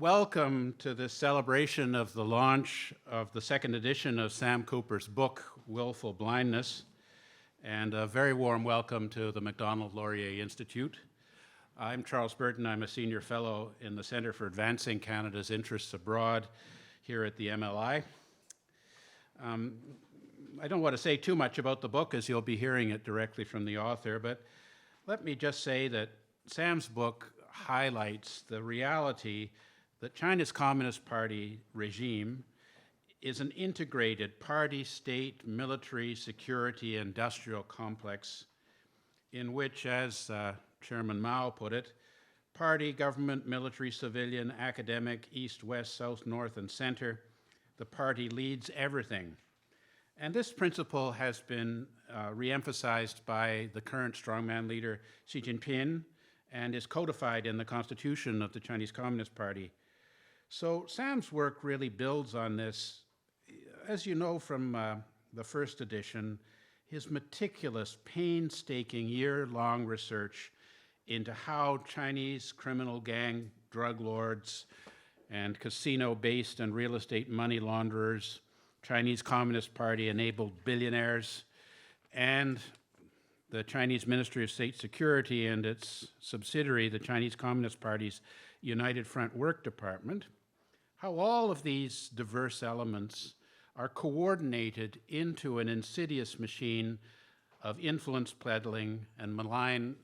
Welcome to this celebration of the launch of the second edition of Sam Cooper's book, Willful Blindness, and a very warm welcome to the Macdonald-Laurier Institute. I'm Charles Burton. I'm a senior fellow in the Center for Advancing Canada's Interests Abroad here at the MLI. I don't want to say too much about the book, as you'll be hearing it directly from the author, but let me just say that Sam's book highlights the reality that China's Communist Party regime is an integrated party, state, military, security, industrial complex in which, as Chairman Mao put it, party, government, military, civilian, academic, east, west, south, north, and center, the party leads everything. And this principle has been re-emphasized by the current strongman leader Xi Jinping and is codified in the constitution of the Chinese Communist Party. So Sam's work really builds on this. As you know from the first edition, his meticulous, painstaking, year-long research into how Chinese criminal gang drug lords and casino-based and real estate money launderers, Chinese Communist Party-enabled billionaires, and the Chinese Ministry of State Security and its subsidiary, the Chinese Communist Party's United Front Work Department, how all of these diverse elements are coordinated into an insidious machine of influence peddling and malign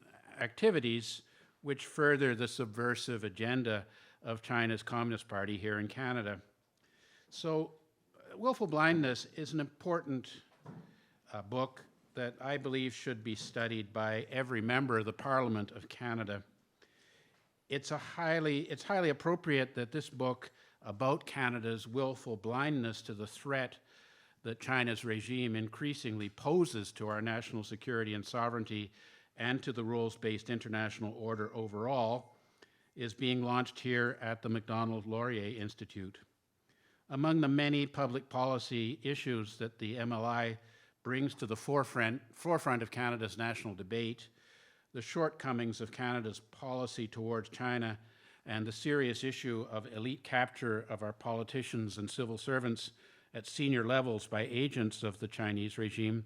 activities which further the subversive agenda of China's Communist Party here in Canada. So Willful Blindness is an important book that I believe should be studied by every member of the Parliament of Canada. It's highly appropriate that this book about Canada's willful blindness to the threat that China's regime increasingly poses to our national security and sovereignty and to the rules-based international order overall is being launched here at the Macdonald-Laurier Institute. Among the many public policy issues that the MLI brings to the forefront of Canada's national debate, the shortcomings of Canada's policy towards China and the serious issue of elite capture of our politicians and civil servants at senior levels by agents of the Chinese regime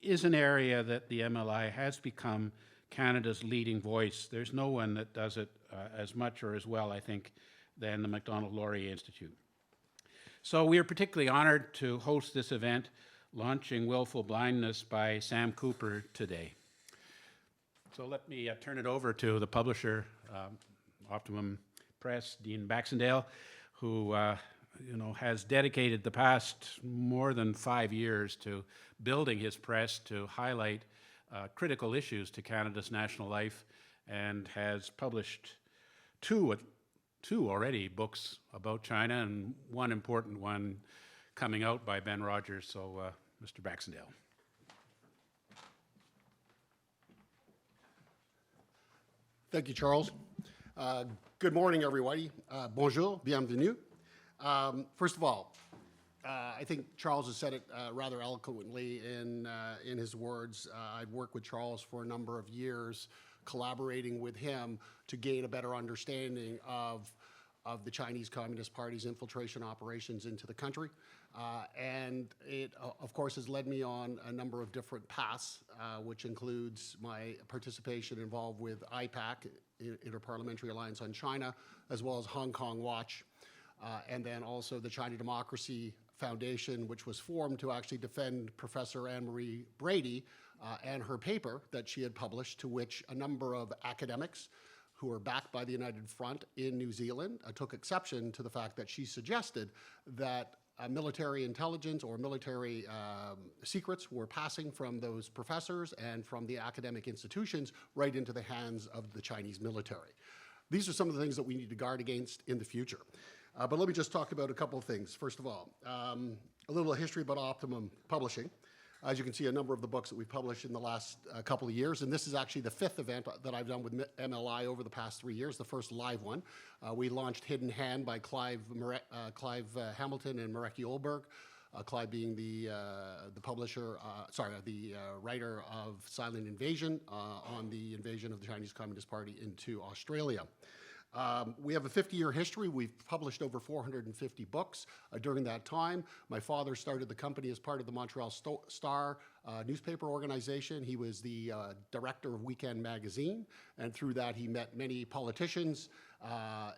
is an area that the MLI has become Canada's leading voice. There's no one that does it as much or as well, I think, than the Macdonald-Laurier Institute. So we are particularly honored to host this event, launching Willful Blindness by Sam Cooper today. So let me turn it over to the publisher, Optimum Press, Dean Baxendale, who has dedicated the past more than 5 years to building his press to highlight critical issues to Canada's national life, and has published two already books about China, and one important one coming out by Ben Rogers. So, Mr. Baxendale. Thank you, Charles. Good morning, everybody. Bonjour, bienvenue. First of all, I think Charles has said it rather eloquently in his words. I've worked with Charles for a number of years, collaborating with him to gain a better understanding of the Chinese Communist Party's infiltration operations into the country. And it, of course, has led me on a number of different paths, which includes my participation involved with IPAC, Interparliamentary Alliance on China, as well as Hong Kong Watch, and then also the China Democracy Foundation, which was formed to actually defend Professor Anne-Marie Brady and her paper that she had published, to which a number of academics who are backed by the United Front in New Zealand took exception to the fact that she suggested that military intelligence or military secrets were passing from those professors and from the academic institutions right into the hands of the Chinese military. These are some of the things that we need to guard against in the future. But let me just talk about a couple of things. First of all, a little history about Optimum Publishing. As you can see, a number of the books that we've published in the last couple of years, and this is actually the 5th event that I've done with MLI over the past 3 years, the first live one. We launched Hidden Hand by Clive Hamilton and Marek Olberg. Clive being the publisher, the writer of Silent Invasion on the invasion of the Chinese Communist Party into Australia. We have a 50-year history. We've published over 450 books during that time. My father started the company as part of the Montreal Star newspaper organization. He was the director of Weekend Magazine, and through that he met many politicians,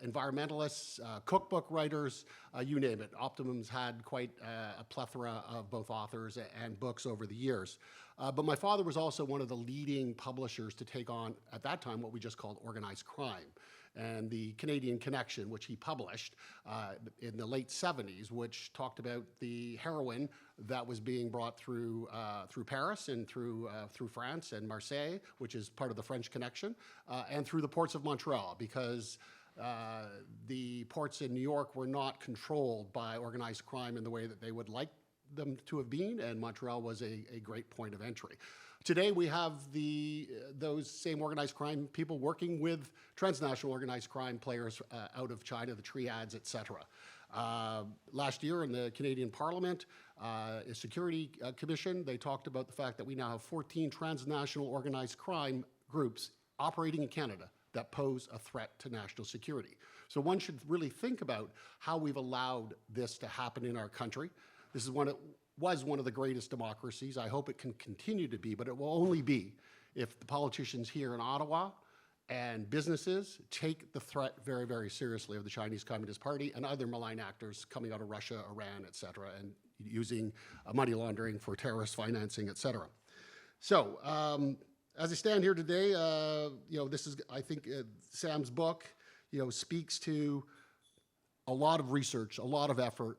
environmentalists, cookbook writers, you name it. Optimum's had quite a plethora of both authors and books over the years. But my father was also one of the leading publishers to take on, at that time, what we just called organized crime. And the Canadian Connection, which he published in the late 70s, which talked about the heroin that was being brought through Paris and through France and Marseille, which is part of the French Connection, and through the ports of Montreal, because the ports in New York were not controlled by organized crime in the way that they would like them to have been, and Montreal was a great point of entry. Today we have those same organized crime people working with transnational organized crime players out of China, the triads, et cetera. Last year in the Canadian Parliament, a Security Commission, they talked about the fact that we now have 14 transnational organized crime groups operating in Canada that pose a threat to national security. So one should really think about how we've allowed this to happen in our country. This is was one of the greatest democracies. I hope it can continue to be, but it will only be if the politicians here in Ottawa and businesses take the threat very, very seriously of the Chinese Communist Party and other malign actors coming out of Russia, Iran, et cetera, and using money laundering for terrorist financing, et cetera. So, as I stand here today, this is, I think, Sam's book, speaks to a lot of research, a lot of effort,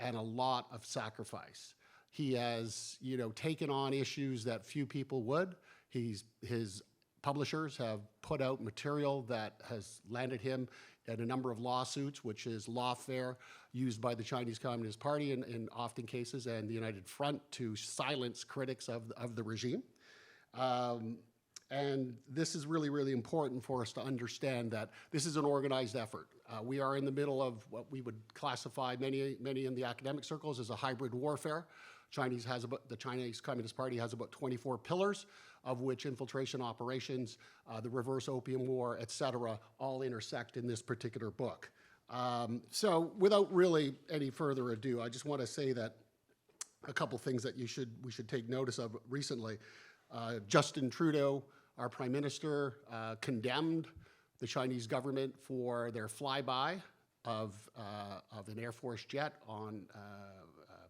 and a lot of sacrifice. He has, taken on issues that few people would. His publishers have put out material that has landed him in a number of lawsuits, which is lawfare used by the Chinese Communist Party in often cases, and the United Front to silence critics of the regime. And this is really, really important for us to understand that this is an organized effort. We are in the middle of what we would classify, many in the academic circles, as a hybrid warfare. The Chinese Communist Party has about 24 pillars, of which infiltration operations, the reverse opium war, et cetera, all intersect in this particular book. So without really any further ado, I just want to say that a couple things that we should take notice of recently. Justin Trudeau, our Prime Minister, condemned the Chinese government for their flyby of an Air Force jet on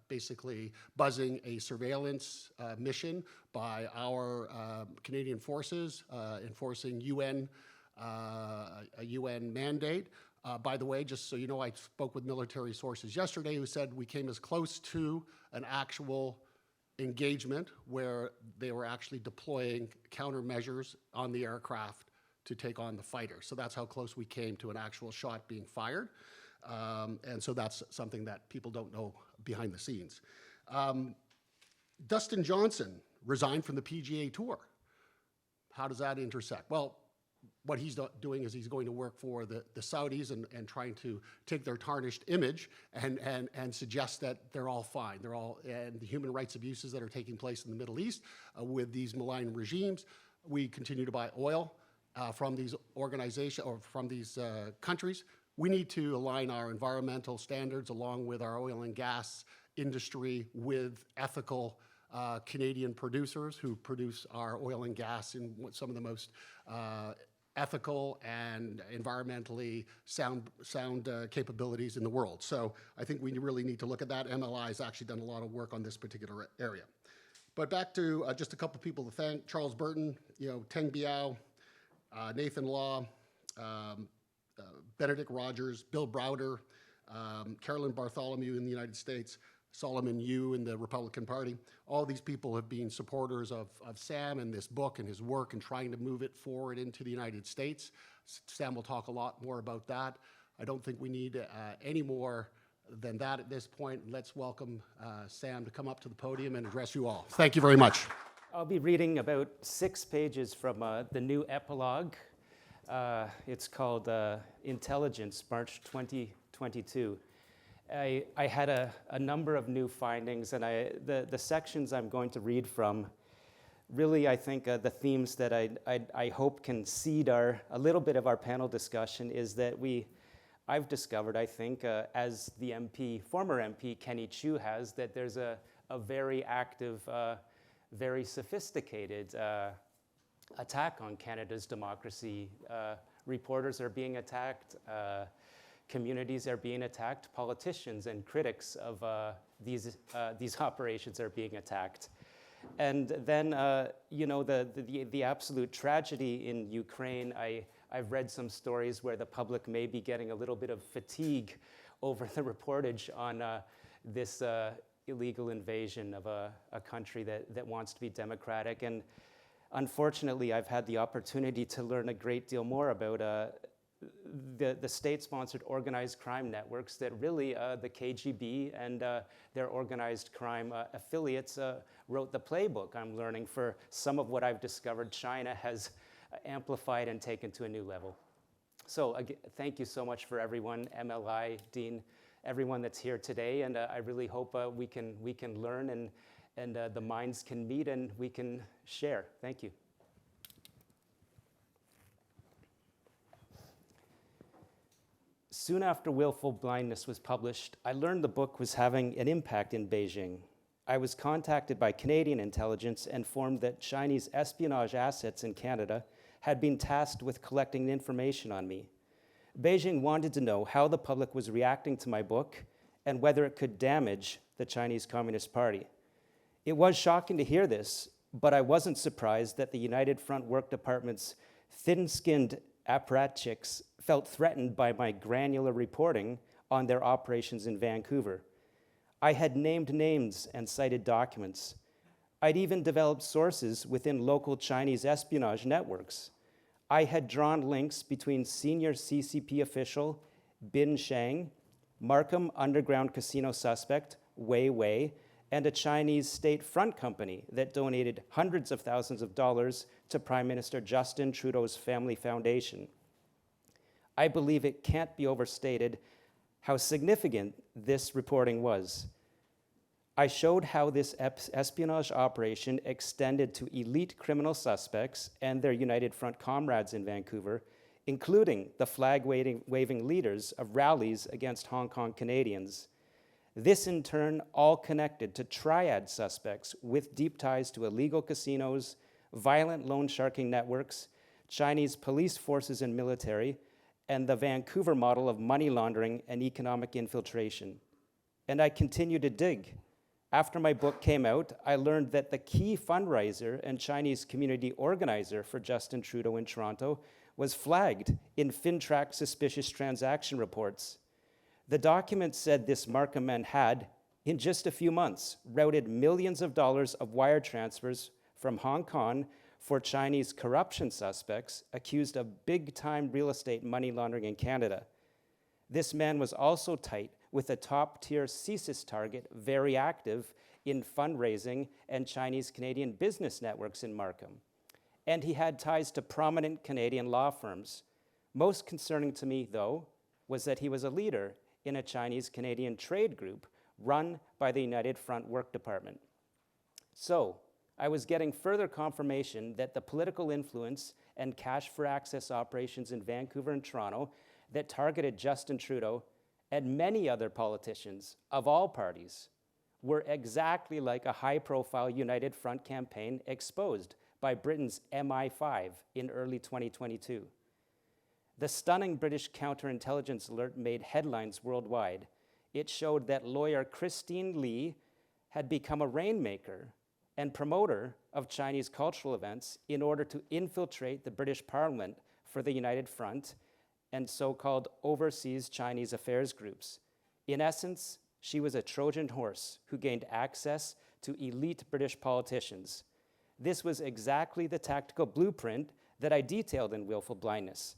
basically buzzing a surveillance mission by our Canadian forces, enforcing a UN mandate. By the way, just so you know, I spoke with military sources yesterday who said we came as close to an actual engagement where they were actually deploying countermeasures on the aircraft to take on the fighter. So that's how close we came to an actual shot being fired. And so that's something that people don't know behind the scenes. Dustin Johnson resigned from the PGA Tour. How does that intersect? Well, what he's doing is he's going to work for the Saudis and trying to take their tarnished image and suggest that they're all fine. And the human rights abuses that are taking place in the Middle East with these malign regimes. We continue to buy oil from these organizations or from these countries. We need to align our environmental standards along with our oil and gas industry with ethical Canadian producers who produce our oil and gas in some of the most ethical and environmentally sound capabilities in the world. So I think we really need to look at that. MLI has actually done a lot of work on this particular area. But back to just a couple people to thank. Charles Burton, Teng Biao, Nathan Law, Benedict Rogers, Bill Browder, Carolyn Bartholomew in the United States, Solomon Yu in the Republican Party. All these people have been supporters of Sam and this book and his work and trying to move it forward into the United States. Sam will talk a lot more about that. I don't think we need any more than that at this point. Let's welcome Sam to come up to the podium and address you all. Thank you very much. I'll be reading about 6 pages from the new epilogue. It's called Intelligence, March 2022. I had a number of new findings, and the sections I'm going to read from really, I think the themes that I hope can seed a little bit of our panel discussion is that I've discovered, I think, as the former MP Kenny Chiu has, that there's a very active, very sophisticated attack on Canada's democracy. Reporters are being attacked, communities are being attacked, politicians and critics of these operations are being attacked. And then, the absolute tragedy in Ukraine, I've read some stories where the public may be getting a little bit of fatigue over the reportage on this illegal invasion of a country that wants to be democratic. And unfortunately, I've had the opportunity to learn a great deal more about the state-sponsored organized crime networks that really the KGB and their organized crime affiliates wrote the playbook, I'm learning, for some of what I've discovered China has amplified and taken to a new level. So again, thank you so much for everyone, MLI, Dean, everyone that's here today, and I really hope we can learn and the minds can meet and we can share. Thank you. Soon after Willful Blindness was published, I learned the book was having an impact in Beijing. I was contacted by Canadian intelligence and informed that Chinese espionage assets in Canada had been tasked with collecting information on me. Beijing wanted to know how the public was reacting to my book and whether it could damage the Chinese Communist Party. It was shocking to hear this, but I wasn't surprised that the United Front Work Department's thin-skinned apparatchiks felt threatened by my granular reporting on their operations in Vancouver. I had named names and cited documents. I'd even developed sources within local Chinese espionage networks. I had drawn links between senior CCP official Bin Sheng, Markham underground casino suspect Wei Wei, and a Chinese state front company that donated hundreds of thousands of dollars to Prime Minister Justin Trudeau's Family Foundation. I believe it can't be overstated how significant this reporting was. I showed how this espionage operation extended to elite criminal suspects and their United Front comrades in Vancouver, including the flag-waving leaders of rallies against Hong Kong Canadians. This, in turn, all connected to triad suspects with deep ties to illegal casinos, violent loan sharking networks, Chinese police forces and military, and the Vancouver model of money laundering and economic infiltration. And I continue to dig. After my book came out, I learned that the key fundraiser and Chinese community organizer for Justin Trudeau in Toronto was flagged in FinTrack suspicious transaction reports. The document said this Markham man had, in just a few months, routed millions of dollars of wire transfers from Hong Kong for Chinese corruption suspects accused of big-time real estate money laundering in Canada. This man was also tight with a top-tier CSIS target, very active in fundraising and Chinese-Canadian business networks in Markham. And he had ties to prominent Canadian law firms. Most concerning to me, though, was that he was a leader in a Chinese-Canadian trade group run by the United Front Work Department. So, I was getting further confirmation that the political influence and cash for access operations in Vancouver and Toronto that targeted Justin Trudeau and many other politicians of all parties were exactly like a high-profile United Front campaign exposed by Britain's MI5 in early 2022. The stunning British counterintelligence alert made headlines worldwide. It showed that lawyer Christine Lee had become a rainmaker and promoter of Chinese cultural events in order to infiltrate the British Parliament for the United Front and so-called overseas Chinese affairs groups. In essence, she was a Trojan horse who gained access to elite British politicians. This was exactly the tactical blueprint that I detailed in Willful Blindness.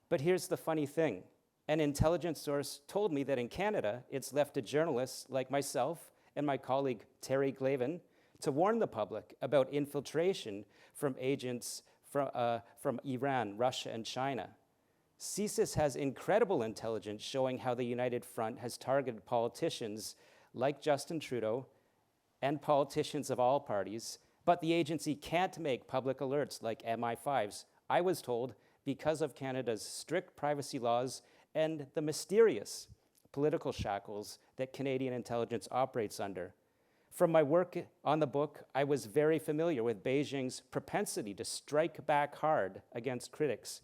But here's the funny thing. An intelligence source told me that in Canada, it's left to journalists like myself and my colleague Terry Glavin to warn the public about infiltration from agents from Iran, Russia, and China. CSIS has incredible intelligence showing how the United Front has targeted politicians like Justin Trudeau and politicians of all parties But the agency can't make public alerts like MI5s, I was told, because of Canada's strict privacy laws and the mysterious political shackles that Canadian intelligence operates under. From my work on the book, I was very familiar with Beijing's propensity to strike back hard against critics.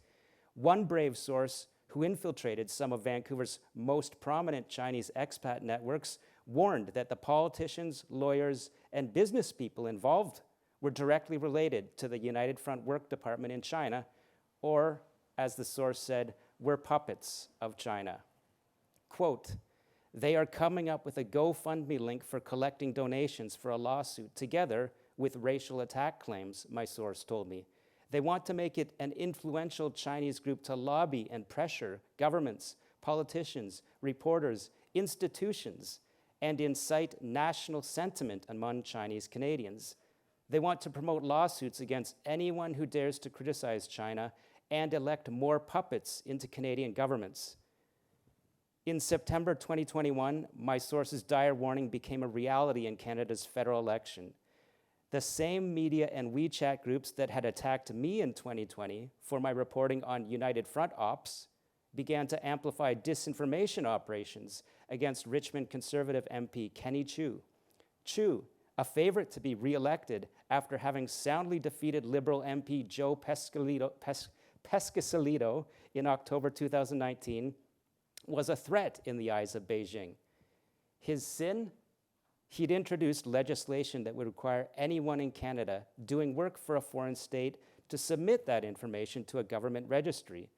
One brave source who infiltrated some of Vancouver's most prominent Chinese expat networks warned that the politicians, lawyers, and business people involved were directly related to the United Front Work Department in China, or, as the source said, were puppets of China. Quote, "They are coming up with a GoFundMe link for collecting donations for a lawsuit together with racial attack claims," my source told me. "They want to make it an influential Chinese group to lobby and pressure governments, politicians, reporters, institutions, and incite national sentiment among Chinese Canadians. They want to promote lawsuits against anyone who dares to criticize China and elect more puppets into Canadian governments." In September 2021, my source's dire warning became a reality in Canada's federal election. The same media and WeChat groups that had attacked me in 2020 for my reporting on United Front ops began to amplify disinformation operations against Richmond Conservative MP Kenny Chiu. Chiu, a favorite to be re-elected after having soundly defeated Liberal MP Joe Pescasolido in October 2019, was a threat in the eyes of Beijing. His sin? He'd introduced legislation that would require anyone in Canada doing work for a foreign state to submit that information to a government registry.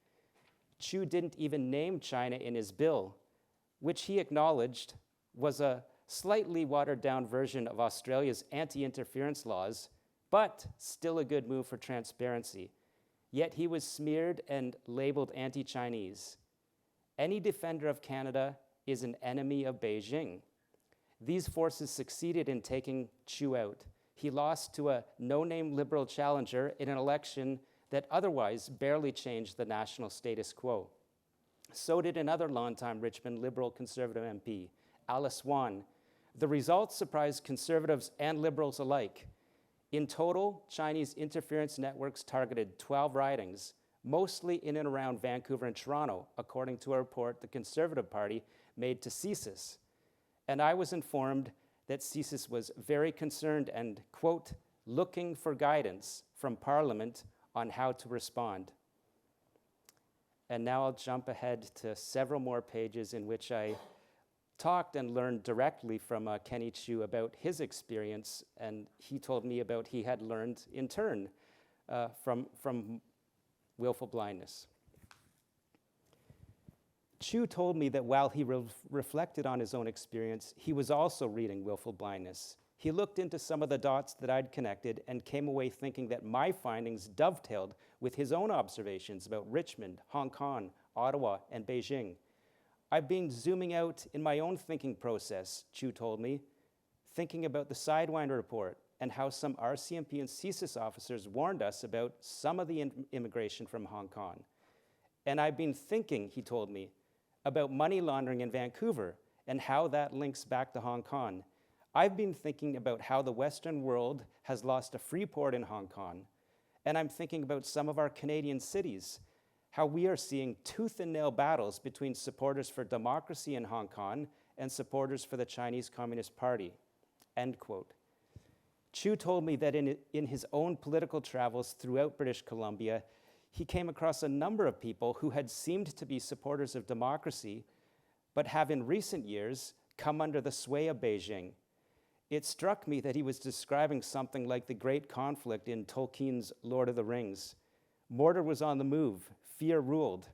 Chiu didn't even name China in his bill, which he acknowledged was a slightly watered-down version of Australia's anti-interference laws, but still a good move for transparency. Yet he was smeared and labeled anti-Chinese. Any defender of Canada is an enemy of Beijing. These forces succeeded in taking Chiu out. He lost to a no-name Liberal challenger in an election that otherwise barely changed the national status quo. So did another longtime Richmond Liberal Conservative MP, Alice Wan. The results surprised Conservatives and Liberals alike. In total, Chinese interference networks targeted 12 ridings, mostly in and around Vancouver and Toronto, according to a report the Conservative Party made to CSIS. And I was informed that CSIS was very concerned and, quote, looking for guidance from Parliament on how to respond. And now I'll jump ahead to several more pages in which I talked and learned directly from Kenny Chiu about his experience, and he told me about he had learned in turn from willful blindness. Chiu told me that while he reflected on his own experience, he was also reading Willful Blindness. He looked into some of the dots that I'd connected and came away thinking that my findings dovetailed with his own observations about Richmond, Hong Kong, Ottawa, and Beijing. I've been zooming out in my own thinking process, Chiu told me, thinking about the Sidewinder report and how some RCMP and CSIS officers warned us about some of the immigration from Hong Kong. And I've been thinking, he told me, about money laundering in Vancouver and how that links back to Hong Kong. I've been thinking about how the Western world has lost a free port in Hong Kong. And I'm thinking about some of our Canadian cities, how we are seeing tooth and nail battles between supporters for democracy in Hong Kong and supporters for the Chinese Communist Party, end quote. Chiu told me that in his own political travels throughout British Columbia, he came across a number of people who had seemed to be supporters of democracy, but have in recent years come under the sway of Beijing. It struck me that he was describing something like the great conflict in Tolkien's Lord of the Rings. Mordor was on the move, fear ruled.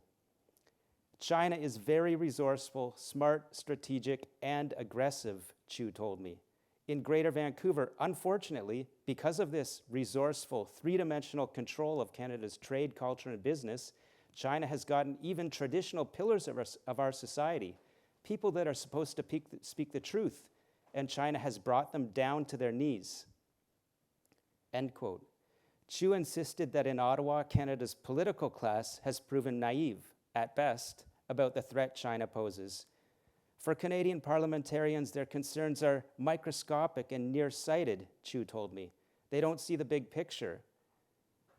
China is very resourceful, smart, strategic, and aggressive, Chiu told me. In Greater Vancouver, unfortunately, because of this resourceful, three-dimensional control of Canada's trade, culture, and business, China has gotten even traditional pillars of our society, people that are supposed to speak the truth, and China has brought them down to their knees. End quote. Chiu insisted that in Ottawa, Canada's political class has proven naive, at best, about the threat China poses. For Canadian parliamentarians, their concerns are microscopic and nearsighted, Chiu told me. They don't see the big picture.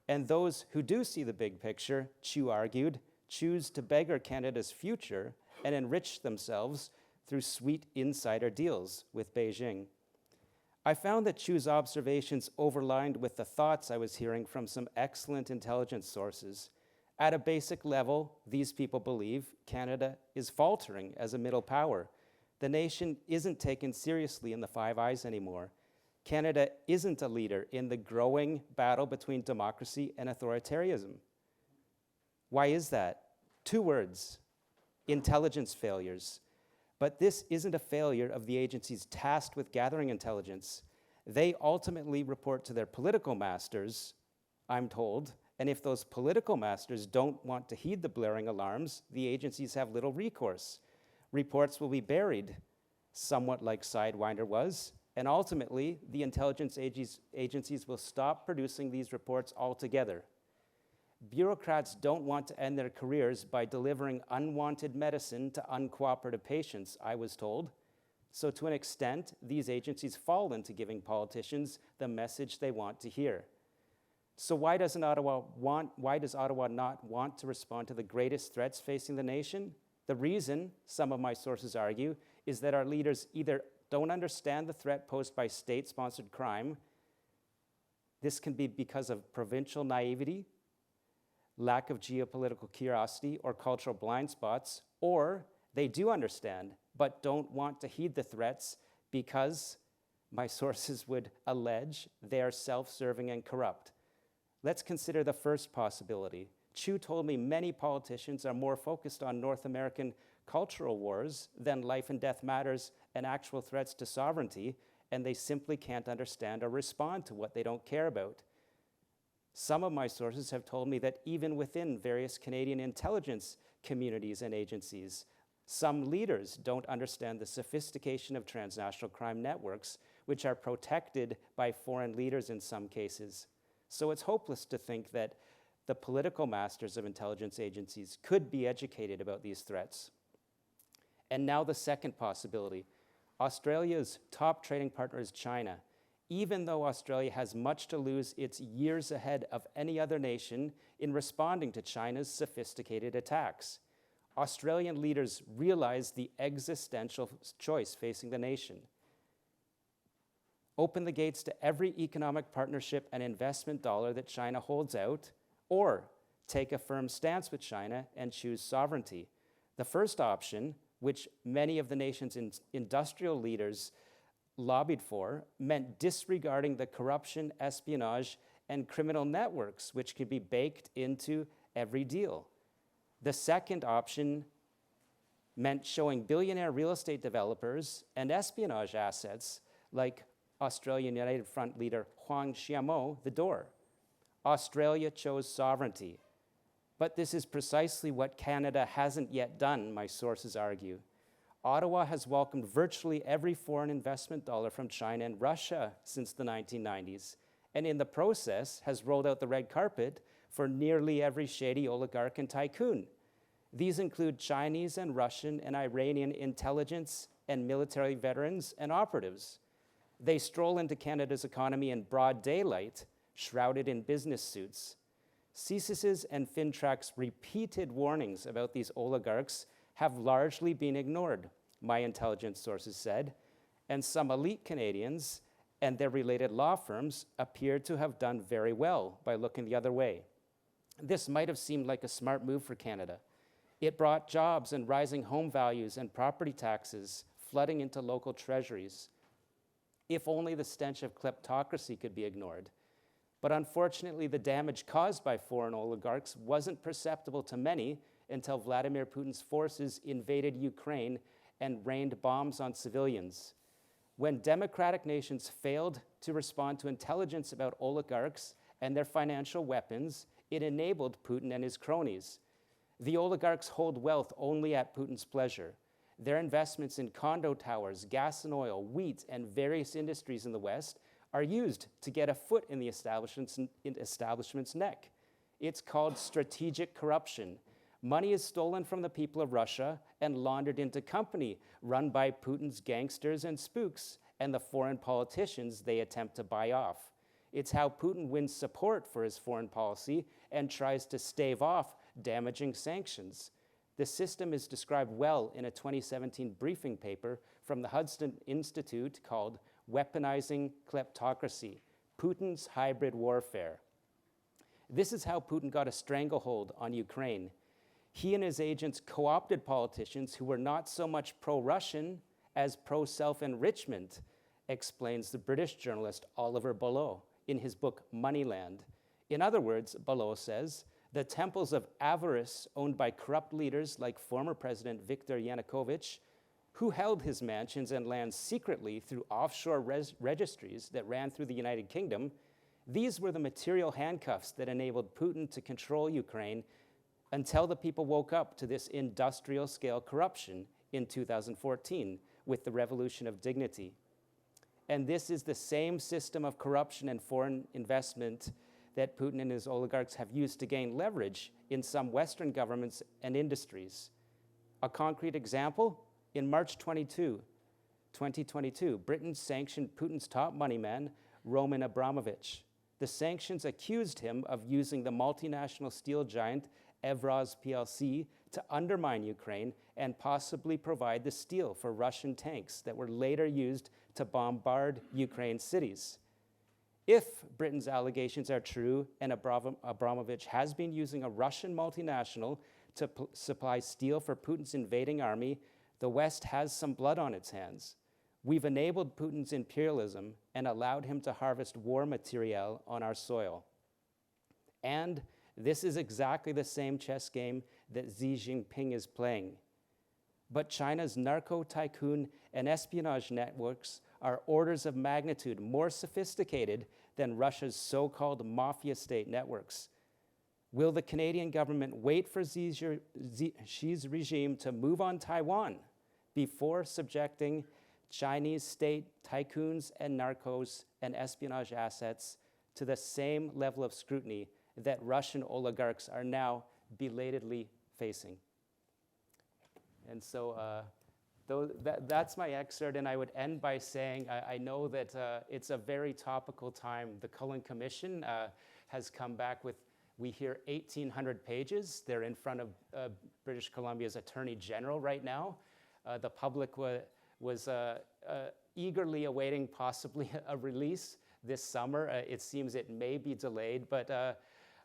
And those who do see the big picture, Chu argued, choose to beggar Canada's future and enrich themselves through sweet insider deals with Beijing. I found that Chu's observations overlined with the thoughts I was hearing from some excellent intelligence sources. At a basic level, these people believe Canada is faltering as a middle power. The nation isn't taken seriously in the Five Eyes anymore. Canada isn't a leader in the growing battle between democracy and authoritarianism. Why is that? 2 words: intelligence failures. But this isn't a failure of the agencies tasked with gathering intelligence. They ultimately report to their political masters, I'm told, and if those political masters don't want to heed the blaring alarms, the agencies have little recourse. Reports will be buried, somewhat like Sidewinder was, and ultimately, the intelligence agencies will stop producing these reports altogether. Bureaucrats don't want to end their careers by delivering unwanted medicine to uncooperative patients, I was told. So to an extent, these agencies fall into giving politicians the message they want to hear. So why does Ottawa not want to respond to the greatest threats facing the nation? The reason, some of my sources argue, is that our leaders either don't understand the threat posed by state-sponsored crime. This can be because of provincial naivety, lack of geopolitical curiosity, or cultural blind spots, or they do understand, but don't want to heed the threats because, my sources would allege, they are self-serving and corrupt. Let's consider the first possibility. Chu told me many politicians are more focused on North American cultural wars than life and death matters and actual threats to sovereignty, and they simply can't understand or respond to what they don't care about. Some of my sources have told me that even within various Canadian intelligence communities and agencies, some leaders don't understand the sophistication of transnational crime networks, which are protected by foreign leaders in some cases. So it's hopeless to think that the political masters of intelligence agencies could be educated about these threats. And now the second possibility. Australia's top trading partner is China. Even though Australia has much to lose, it's years ahead of any other nation in responding to China's sophisticated attacks. Australian leaders realize the existential choice facing the nation. Open the gates to every economic partnership and investment dollar that China holds out, or take a firm stance with China and choose sovereignty. The first option, which many of the nation's industrial leaders lobbied for, meant disregarding the corruption, espionage, and criminal networks which could be baked into every deal. The second option meant showing billionaire real estate developers and espionage assets like Australian United Front leader Huang Xiaomo the door. Australia chose sovereignty. But this is precisely what Canada hasn't yet done, my sources argue. Ottawa has welcomed virtually every foreign investment dollar from China and Russia since the 1990s, and in the process has rolled out the red carpet for nearly every shady oligarch and tycoon. These include Chinese and Russian and Iranian intelligence and military veterans and operatives. They stroll into Canada's economy in broad daylight, shrouded in business suits. CSIS's and FINTRAC's repeated warnings about these oligarchs have largely been ignored, my intelligence sources said, and some elite Canadians and their related law firms appear to have done very well by looking the other way. This might have seemed like a smart move for Canada. It brought jobs and rising home values and property taxes flooding into local treasuries. If only the stench of kleptocracy could be ignored. But unfortunately, the damage caused by foreign oligarchs wasn't perceptible to many until Vladimir Putin's forces invaded Ukraine and rained bombs on civilians. When democratic nations failed to respond to intelligence about oligarchs and their financial weapons, it enabled Putin and his cronies. The oligarchs hold wealth only at Putin's pleasure. Their investments in condo towers, gas and oil, wheat, and various industries in the West are used to get a foot in the establishment's neck. It's called strategic corruption. Money is stolen from the people of Russia and laundered into company run by Putin's gangsters and spooks and the foreign politicians they attempt to buy off. It's how Putin wins support for his foreign policy and tries to stave off damaging sanctions. The system is described well in a 2017 briefing paper from the Hudson Institute called Weaponizing Kleptocracy, Putin's Hybrid Warfare. This is how Putin got a stranglehold on Ukraine. He and his agents co-opted politicians who were not so much pro-Russian as pro-self-enrichment, explains the British journalist Oliver Bullough in his book Moneyland. In other words, Bullough says, the temples of avarice owned by corrupt leaders like former President Viktor Yanukovych, who held his mansions and lands secretly through offshore registries that ran through the United Kingdom, these were the material handcuffs that enabled Putin to control Ukraine until the people woke up to this industrial-scale corruption in 2014 with the Revolution of Dignity. And this is the same system of corruption and foreign investment that Putin and his oligarchs have used to gain leverage in some Western governments and industries. A concrete example, in March 2022, Britain sanctioned Putin's top money man, Roman Abramovich. The sanctions accused him of using the multinational steel giant Evraz plc to undermine Ukraine and possibly provide the steel for Russian tanks that were later used to bombard Ukraine's cities. If Britain's allegations are true and Abramovich has been using a Russian multinational to supply steel for Putin's invading army, the West has some blood on its hands. We've enabled Putin's imperialism and allowed him to harvest war materiel on our soil. And this is exactly the same chess game that Xi Jinping is playing. But China's narco tycoon and espionage networks are orders of magnitude more sophisticated than Russia's so-called mafia state networks. Will the Canadian government wait for Xi's regime to move on Taiwan before subjecting Chinese state tycoons and narcos and espionage assets to the same level of scrutiny that Russian oligarchs are now belatedly facing? And so that's my excerpt, and I would end by saying I know that it's a very topical time. The Cullen Commission has come back with, we hear, 1,800 pages. They're in front of British Columbia's Attorney General right now. The public was eagerly awaiting possibly a release this summer. It seems it may be delayed, but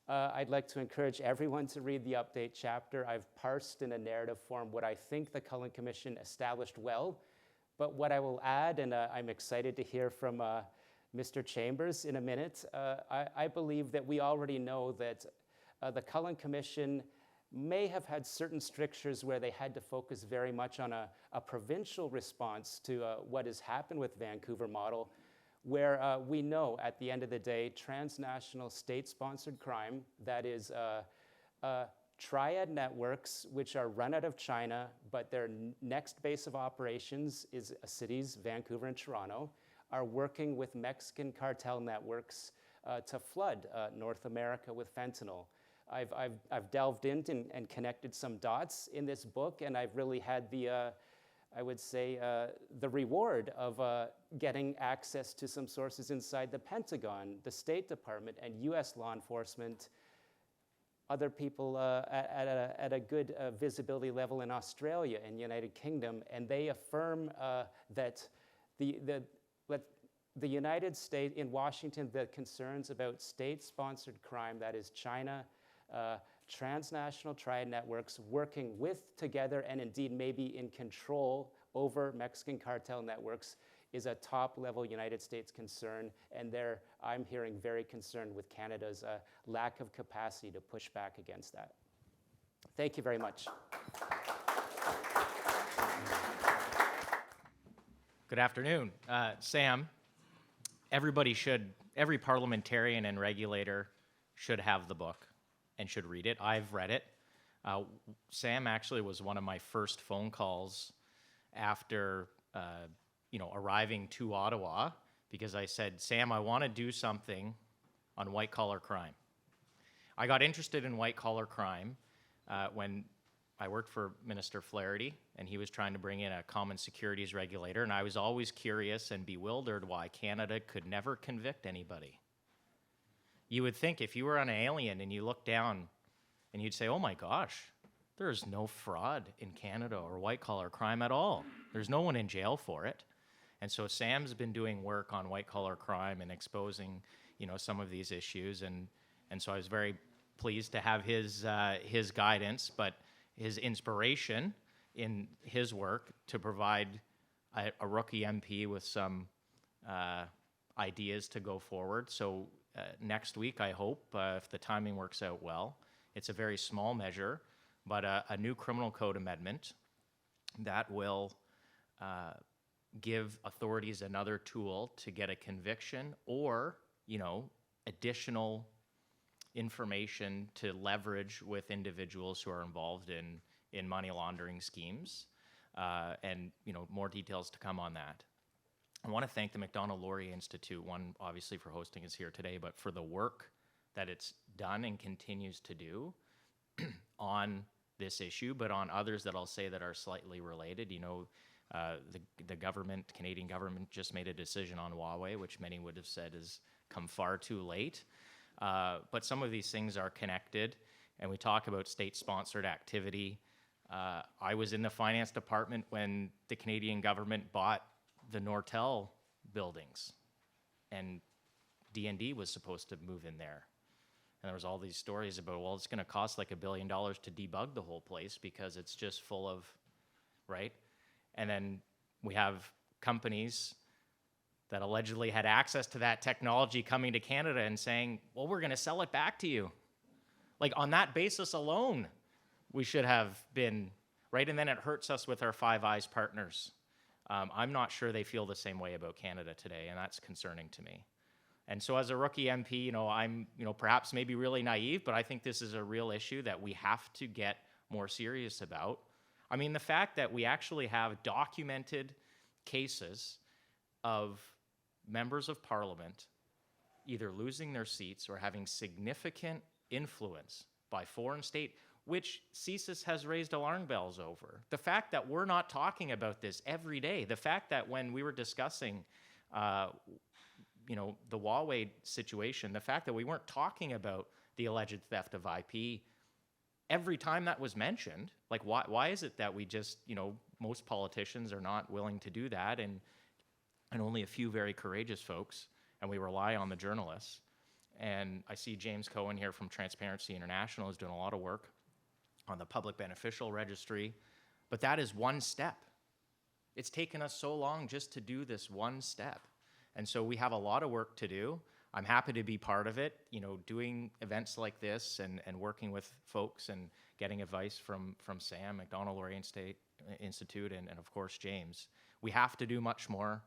I'd like to encourage everyone to read the update chapter. I've parsed in a narrative form what I think the Cullen Commission established well, but what I will add, and I'm excited to hear from Mr. Chambers in a minute, I believe that we already know that the Cullen Commission may have had certain strictures where they had to focus very much on a provincial response to what has happened with Vancouver model, where we know at the end of the day, transnational state-sponsored crime, that is triad networks, which are run out of China, but their next base of operations is cities, Vancouver and Toronto, are working with Mexican cartel networks to flood North America with fentanyl. I've delved into and connected some dots in this book, and I've really had the I would say, the reward of getting access to some sources inside the Pentagon, the State Department, and US law enforcement, other people at a good visibility level in Australia and United Kingdom, and they affirm that the United States, in Washington, the concerns about state-sponsored crime, that is China, transnational triad networks working together and indeed maybe in control over Mexican cartel networks is a top-level United States concern, and I'm hearing very concerned with Canada's lack of capacity to push back against that. Thank you very much. Good afternoon. Sam, every parliamentarian and regulator should have the book and should read it. I've read it. Sam actually was one of my first phone calls after arriving to Ottawa, because I said, Sam, I want to do something on white-collar crime. I got interested in white-collar crime when I worked for Minister Flaherty, and he was trying to bring in a common securities regulator, and I was always curious and bewildered why Canada could never convict anybody You would think if you were an alien and you look down and you'd say, oh my gosh, there's no fraud in Canada or white collar crime at all. There's no one in jail for it. And so Sam's been doing work on white collar crime and exposing, some of these issues. And so I was very pleased to have his guidance, but his inspiration in his work to provide a rookie MP with some ideas to go forward. So next week, I hope, if the timing works out well, it's a very small measure, but a new criminal code amendment that will give authorities another tool to get a conviction or, additional information to leverage with individuals who are involved in money laundering schemes. And, more details to come on that. I want to thank the Macdonald-Laurier Institute, one obviously for hosting us here today, but for the work that it's done and continues to do on this issue, but on others that I'll say that are slightly related. The government, Canadian government, just made a decision on Huawei, which many would have said has come far too late. But some of these things are connected, and we talk about state-sponsored activity. I was in the finance department when the Canadian government bought the Nortel buildings, and D&D was supposed to move in there. And there was all these stories about, well, it's going to cost like $1 billion to debug the whole place because it's just full of, right? And then we have companies that allegedly had access to that technology coming to Canada and saying, well, we're going to sell it back to you. Like, on that basis alone, we should have been, right? And then it hurts us with our Five Eyes partners. I'm not sure they feel the same way about Canada today, and that's concerning to me. And so as a rookie MP, I'm, perhaps maybe really naive, but I think this is a real issue that we have to get more serious about. I mean, the fact that we actually have documented cases of members of parliament either losing their seats or having significant influence by foreign state, which CSIS has raised alarm bells over. The fact that we're not talking about this every day, the fact that when we were discussing, the Huawei situation, the fact that we weren't talking about the alleged theft of IP, every time that was mentioned, like why is it that we just, most politicians are not willing to do that, and only a few very courageous folks, and we rely on the journalists. And I see James Cohen here from Transparency International is doing a lot of work on the public beneficial registry, but that is one step. It's taken us so long just to do this one step. And so we have a lot of work to do. I'm happy to be part of it, doing events like this and working with folks and getting advice from Sam, Macdonald-Laurier Institute, and of course, James. We have to do much more.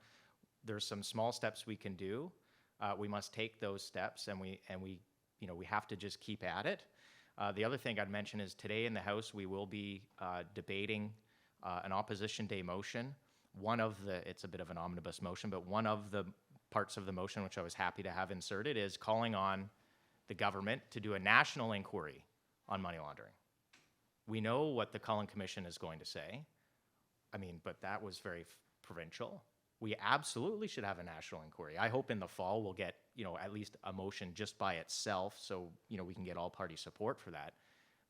There's some small steps we can do. We must take those steps, and we have to just keep at it. The other thing I'd mention is today in the House, we will be debating an Opposition Day motion. It's a bit of an omnibus motion, but one of the parts of the motion, which I was happy to have inserted, is calling on the government to do a national inquiry on money laundering. We know what the Cullen Commission is going to say. But that was very provincial. We absolutely should have a national inquiry. I hope in the fall we'll get, at least a motion just by itself, so, we can get all party support for that.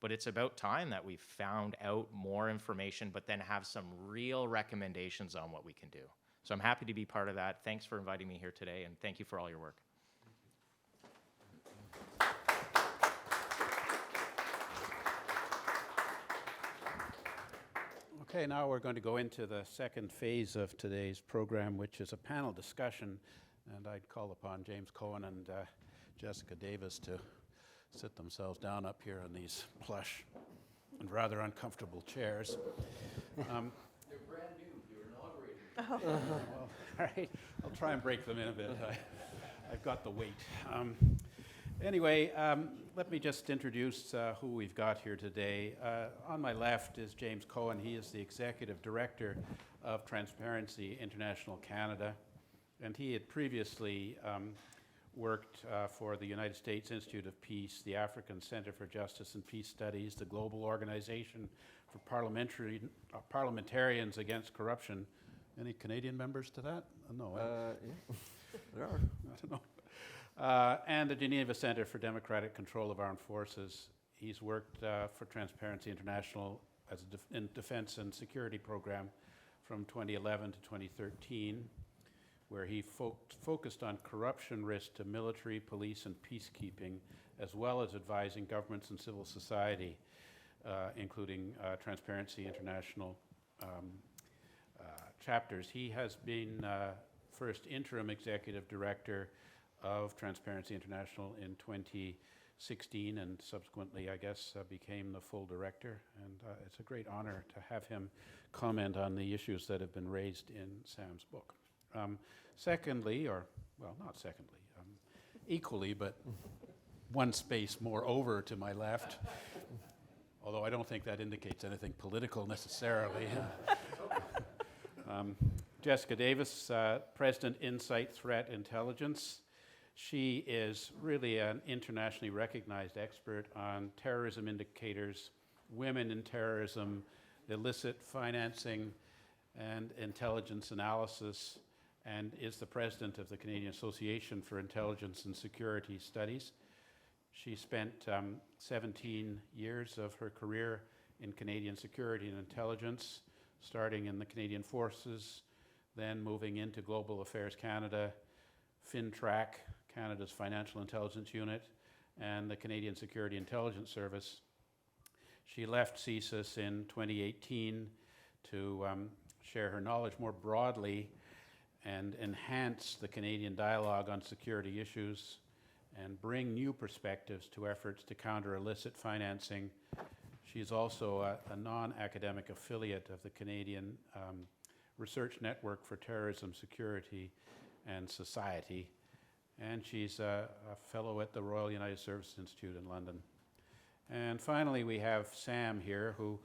But it's about time that we found out more information, but then have some real recommendations on what we can do. So I'm happy to be part of that. Thanks for inviting me here today, and thank you for all your work. Okay, now we're going to go into the second phase of today's program, which is a panel discussion. And I'd call upon James Cohen and Jessica Davis to sit themselves down up here on these plush and rather uncomfortable chairs. They're brand new. You're inaugurating. Well, all right, I'll try and break them in a bit. I've got the weight. Anyway, let me just introduce who we've got here today. On my left is James Cohen. He is the Executive Director of Transparency International Canada, and he had previously worked for the United States Institute of Peace, the African Center for Justice and Peace Studies, the Global Organization for Parliamentarians Against Corruption. Any Canadian members to that? No. Yeah, there are. I don't know. and the Geneva Center for Democratic Control of Armed Forces. He's worked for Transparency International as in defense and security program from 2011 to 2013, where he focused on corruption risk to military, police, and peacekeeping, as well as advising governments and civil society, including Transparency International chapters. He has been first interim executive director of Transparency International in 2016, and subsequently, I guess, became the full director. And it's a great honor to have him comment on the issues that have been raised in Sam's book. Secondly, or, well, not secondly, equally, but one space more over to my left, although I don't think that indicates anything political necessarily. Jessica Davis, President, Insight Threat Intelligence. She is really an internationally recognized expert on terrorism indicators, women in terrorism, illicit financing, and intelligence analysis, and is the president of the Canadian Association for Intelligence and Security Studies. She spent 17 years of her career in Canadian security and intelligence, starting in the Canadian Forces, then moving into Global Affairs Canada, FinTrack, Canada's Financial Intelligence Unit, and the Canadian Security Intelligence Service. She left CSIS in 2018 to share her knowledge more broadly and enhance the Canadian dialogue on security issues and bring new perspectives to efforts to counter illicit financing. She's also a non-academic affiliate of the Canadian Research Network for Terrorism, Security, and Society, and she's a fellow at the Royal United Services Institute in London. And finally, we have Sam here, who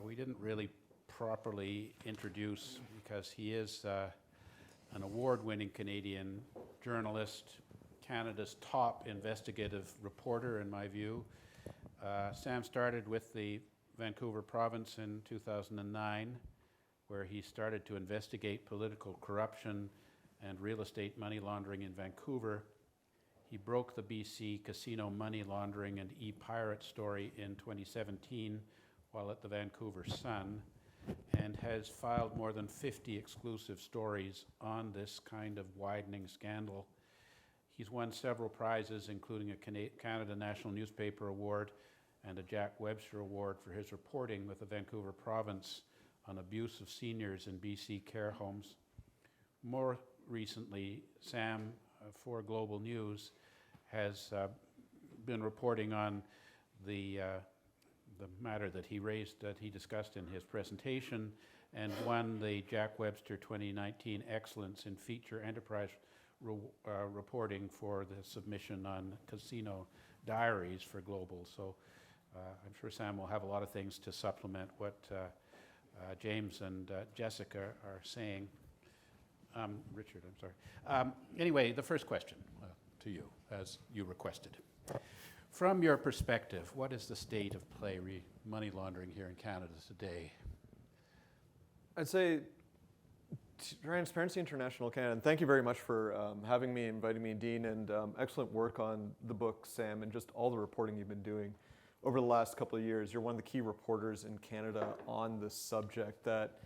we didn't really properly introduce because he is an award-winning Canadian journalist, Canada's top investigative reporter, in my view. Sam started with the Vancouver province in 2009, where he started to investigate political corruption and real estate money laundering in Vancouver. He broke the BC casino money laundering and e-pirate story in 2017 while at the Vancouver Sun, and has filed more than 50 exclusive stories on this kind of widening scandal. He's won several prizes, including a Canada National Newspaper Award and a Jack Webster Award for his reporting with the Vancouver province on abuse of seniors in BC care homes. More recently, Sam, for Global News, has been reporting on the matter that he raised, that he discussed in his presentation, and won the Jack Webster 2019 Excellence in Feature Enterprise reporting for the submission on casino diaries for Global. So I'm sure Sam will have a lot of things to supplement what James and Jessica are saying. Richard, I'm sorry. Anyway, the first question to you, as you requested. From your perspective, what is the state of play money laundering here in Canada today? I'd say Transparency International Canada, and thank you very much for having me, inviting me, Dean, and excellent work on the book, Sam, and just all the reporting you've been doing over the last couple of years. You're one of the key reporters in Canada on this subject that,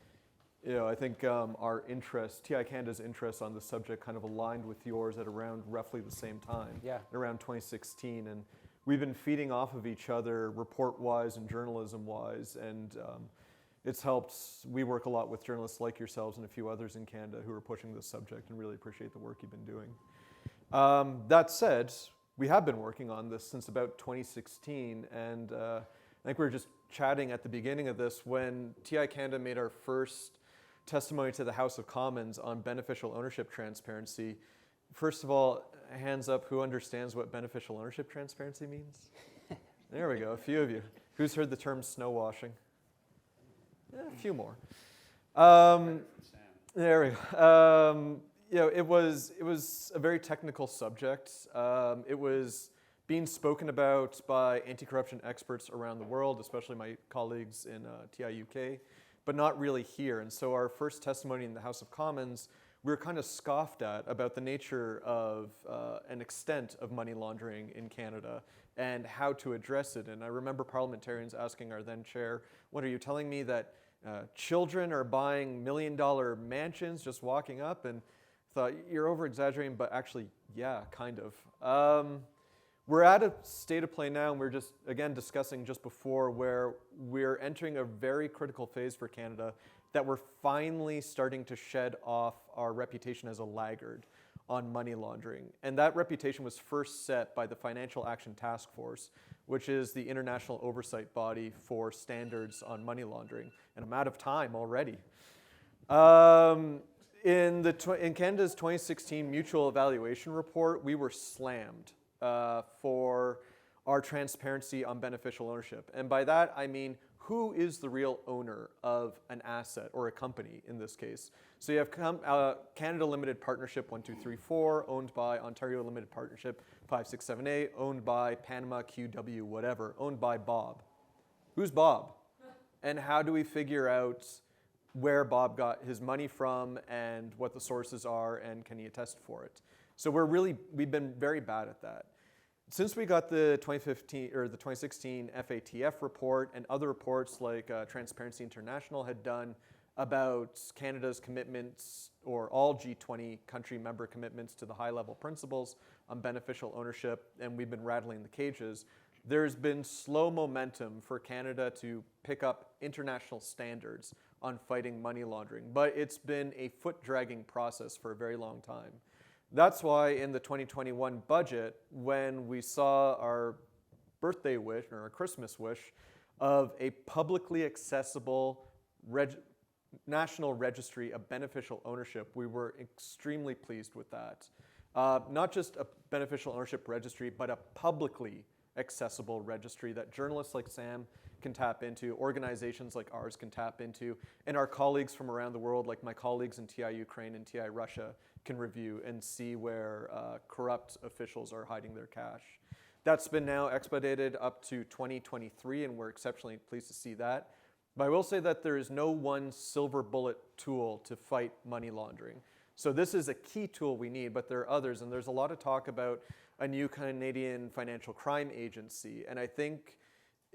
I think our interest, TI Canada's interest on the subject kind of aligned with yours at around roughly the same time, around 2016. And we've been feeding off of each other report-wise and journalism-wise, and it's helped. We work a lot with journalists like yourselves and a few others in Canada who are pushing this subject, and really appreciate the work you've been doing. That said, we have been working on this since about 2016, and I think we were just chatting at the beginning of this when TI Canada made our first testimony to the House of Commons on beneficial ownership transparency. First of all, hands up, who understands what beneficial ownership transparency means? There we go, a few of you. Who's heard the term snow washing? A few more. There we go. It was a very technical subject. It was being spoken about by anti-corruption experts around the world, especially my colleagues in TI UK, but not really here. And so our first testimony in the House of Commons we were kind of scoffed at about the nature of and extent of money laundering in Canada and how to address it. And I remember parliamentarians asking our then chair, what are you telling me that children are buying $1 million mansions just walking up? And thought, you're over exaggerating, but actually, yeah, kind of. We're at a state of play now, and we're just, again, discussing just before, where we're entering a very critical phase for Canada, that we're finally starting to shed off our reputation as a laggard on money laundering. And that reputation was first set by the Financial Action Task Force, which is the international oversight body for standards on money laundering. And I'm out of time already. In Canada's 2016 Mutual Evaluation Report, we were slammed for our transparency on beneficial ownership. And by that, I mean, who is the real owner of an asset, or a company in this case? So you have Canada Limited Partnership 1234, owned by Ontario Limited Partnership 5678, owned by Panama QW whatever, owned by Bob. Who's Bob? And how do we figure out where Bob got his money from and what the sources are, and can he attest for it? So we've been very bad at that. Since we got the 2015 or the 2016 FATF report and other reports like Transparency International had done about Canada's commitments, or all G20 country member commitments, to the high-level principles on beneficial ownership, and we've been rattling the cages, there's been slow momentum for Canada to pick up international standards on fighting money laundering, but it's been a foot-dragging process for a very long time. That's why in the 2021 budget, when we saw our birthday wish, or our Christmas wish, of a publicly accessible national registry of beneficial ownership, we were extremely pleased with that. Not just a beneficial ownership registry, but a publicly accessible registry that journalists like Sam can tap into, organizations like ours can tap into, and our colleagues from around the world, like my colleagues in TI Ukraine and TI Russia, can review and see where corrupt officials are hiding their cash. That's been now expedited up to 2023, and we're exceptionally pleased to see that. But I will say that there is no one silver bullet tool to fight money laundering. So this is a key tool we need, but there are others, and there's a lot of talk about a new Canadian financial crime agency, and I think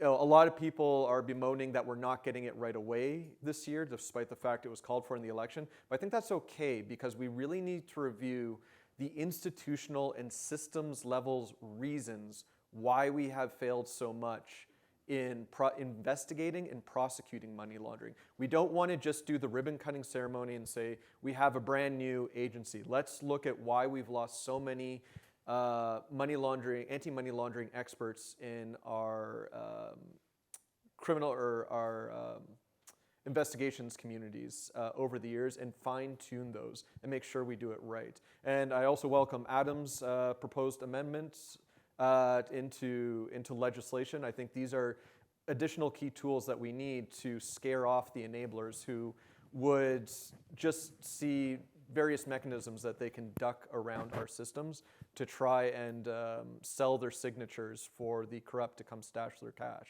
a lot of people are bemoaning that we're not getting it right away this year, despite the fact it was called for in the election. But I think that's okay, because we really need to review the institutional and systems levels reasons why we have failed so much in investigating and prosecuting money laundering. We don't want to just do the ribbon cutting ceremony and say, we have a brand new agency. Let's look at why we've lost so many money laundering, anti-money laundering experts in our criminal or our investigations communities over the years, and fine-tune those and make sure we do it right. And I also welcome Adam's proposed amendments into legislation. I think these are additional key tools that we need to scare off the enablers who would just see various mechanisms that they can duck around our systems to try and sell their signatures for the corrupt to come stash their cash.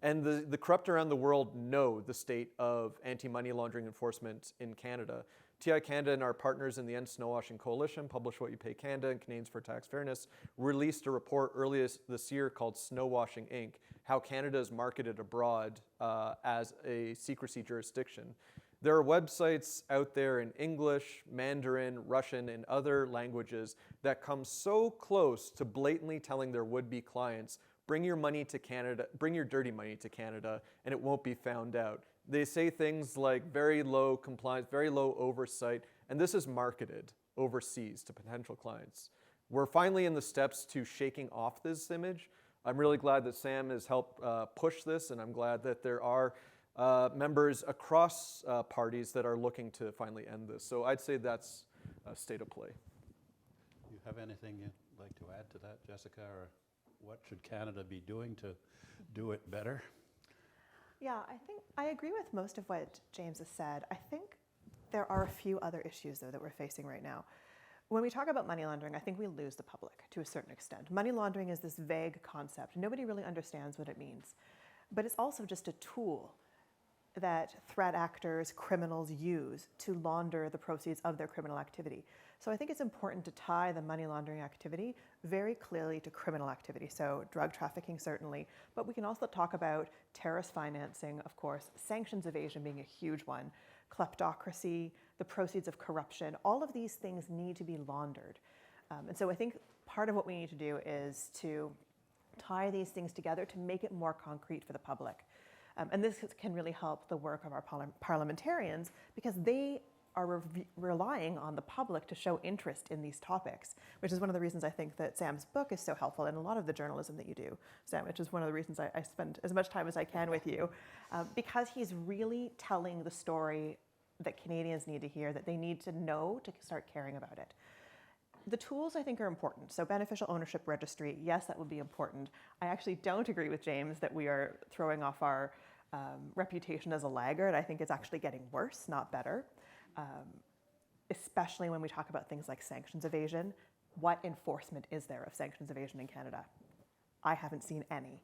And the corrupt around the world know the state of anti-money laundering enforcement in Canada. TI Canada and our partners in the End Snowwashing Coalition, Publish What You Pay Canada, and Canadians for Tax Fairness released a report earlier this year called Snowwashing Inc., How Canada is Marketed Abroad as a Secrecy Jurisdiction. There are websites out there in English, Mandarin, Russian, and other languages that come so close to blatantly telling their would-be clients, bring your money to Canada, bring your dirty money to Canada, and it won't be found out. They say things like very low compliance, very low oversight, and this is marketed overseas to potential clients. We're finally in the steps to shaking off this image. I'm really glad that Sam has helped push this, and I'm glad that there are members across parties that are looking to finally end this. So I'd say that's a state of play. You have anything you'd like to add to that, Jessica, or what should Canada be doing to do it better? Yeah, I think I agree with most of what James has said. I think there are a few other issues, though, that we're facing right now. When we talk about money laundering, I think we lose the public to a certain extent. Money laundering is this vague concept. Nobody really understands what it means. But it's also just a tool that threat actors, criminals use to launder the proceeds of their criminal activity. So I think it's important to tie the money laundering activity very clearly to criminal activity. So drug trafficking, certainly, but we can also talk about terrorist financing, of course, sanctions evasion being a huge one, kleptocracy, the proceeds of corruption. All of these things need to be laundered. And so I think part of what we need to do is to tie these things together to make it more concrete for the public. And this can really help the work of our parliamentarians because they are relying on the public to show interest in these topics, which is one of the reasons I think that Sam's book is so helpful and a lot of the journalism that you do, Sam, which is one of the reasons I spend as much time as I can with you, because he's really telling the story that Canadians need to hear, that they need to know to start caring about it. The tools, I think, are important. So beneficial ownership registry, yes, that would be important. I actually don't agree with James that we are throwing off our reputation as a laggard. I think it's actually getting worse, not better, especially when we talk about things like sanctions evasion. What enforcement is there of sanctions evasion in Canada? I haven't seen any.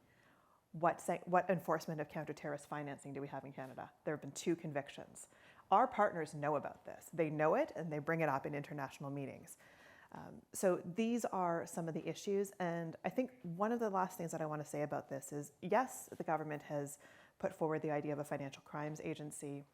What enforcement of counter-terrorist financing do we have in Canada? There have been 2 convictions. Our partners know about this. They know it, and they bring it up in international meetings. So these are some of the issues, and I think one of the last things that I want to say about this is, yes, the government has put forward the idea of a financial crimes agency.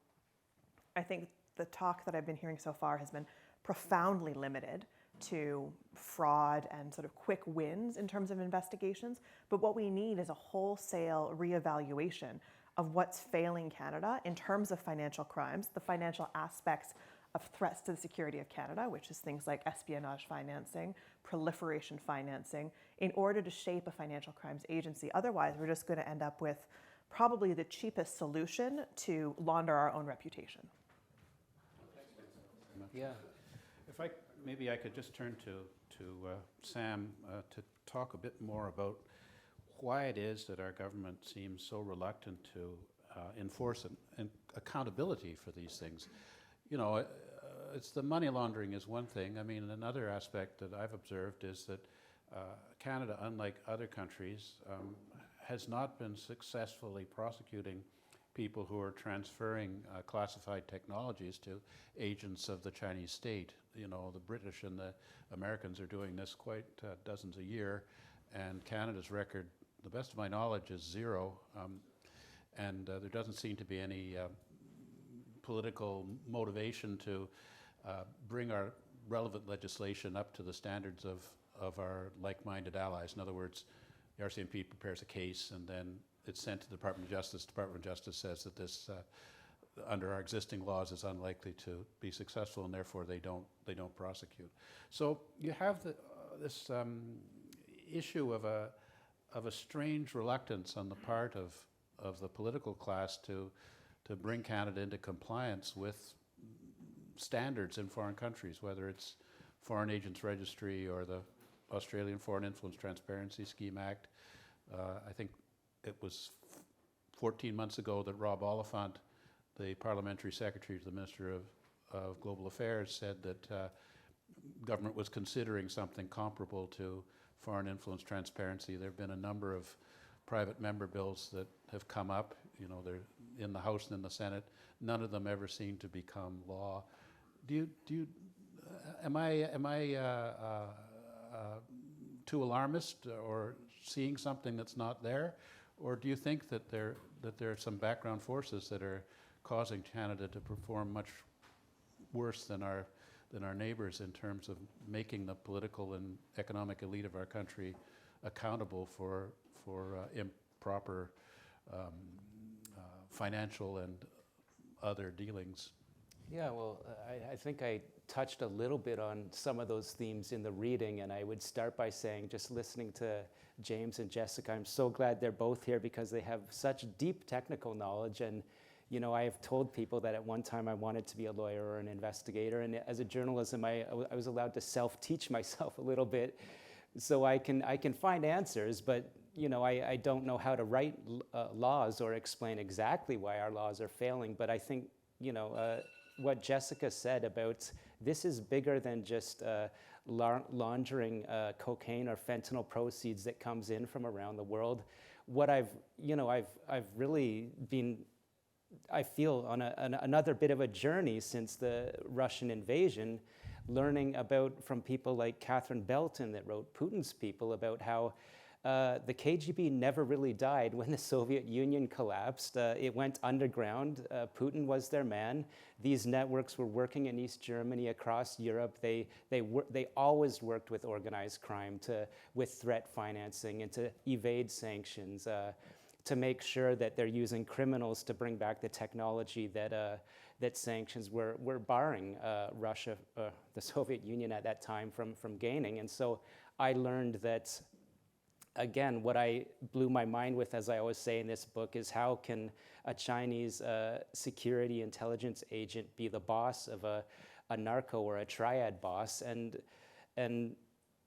I think the talk that I've been hearing so far has been profoundly limited to fraud and sort of quick wins in terms of investigations, but what we need is a wholesale reevaluation of what's failing Canada in terms of financial crimes, the financial aspects of threats to the security of Canada, which is things like espionage financing, proliferation financing, in order to shape a financial crimes agency. Otherwise, we're just going to end up with probably the cheapest solution to launder our own reputation. Yeah. Maybe I could just turn to Sam to talk a bit more about why it is that our government seems so reluctant to enforce an accountability for these things. You know, it's the money laundering is one thing. I mean, another aspect that I've observed is that Canada, unlike other countries, has not been successfully prosecuting people who are transferring classified technologies to agents of the Chinese state. You know, the British and the Americans are doing this quite dozens a year, and Canada's record, the best of my knowledge, is 0. And there doesn't seem to be any political motivation to bring our relevant legislation up to the standards of our like-minded allies. In other words, the RCMP prepares a case and then it's sent to the Department of Justice. The Department of Justice says that this, under our existing laws, is unlikely to be successful, and therefore they don't prosecute. So you have this issue of a strange reluctance on the part of the political class to bring Canada into compliance with standards in foreign countries, whether it's Foreign Agents Registry or the Australian Foreign Influence Transparency Scheme Act. I think it was 14 months ago that Rob Oliphant, the parliamentary secretary to the Minister of Global Affairs, said that government was considering something comparable to foreign influence transparency. There have been a number of private member bills that have come up. You know, they're in the House and in the Senate. None of them ever seem to become law. Am I too alarmist or seeing something that's not there, or do you think that there are some background forces that are causing Canada to perform much worse than our neighbors in terms of making the political and economic elite of our country accountable for improper financial and other dealings? Yeah, well, I think I touched a little bit on some of those themes in the reading, and I would start by saying, just listening to James and Jessica, I'm so glad they're both here because they have such deep technical knowledge. And you know, I have told people that at one time I wanted to be a lawyer or an investigator, and as a journalism, I was allowed to self-teach myself a little bit, so I can find answers, but you know, I don't know how to write laws or explain exactly why our laws are failing. But I think, you know, what Jessica said about this is bigger than just laundering cocaine or fentanyl proceeds that comes in from around the world. What I've really been I feel on another bit of a journey since the Russian invasion, learning about from people like Catherine Belton that wrote Putin's People about how the KGB never really died when the Soviet Union collapsed. It went underground. Putin was their man. These networks were working in East Germany, across Europe. They always worked with organized crime, with threat financing, and to evade sanctions, to make sure that they're using criminals to bring back the technology that sanctions were barring Russia, the Soviet Union at that time, from gaining. And so I learned that, again, what I blew my mind with, as I always say in this book, is how can a Chinese security intelligence agent be the boss of a narco or a triad boss? And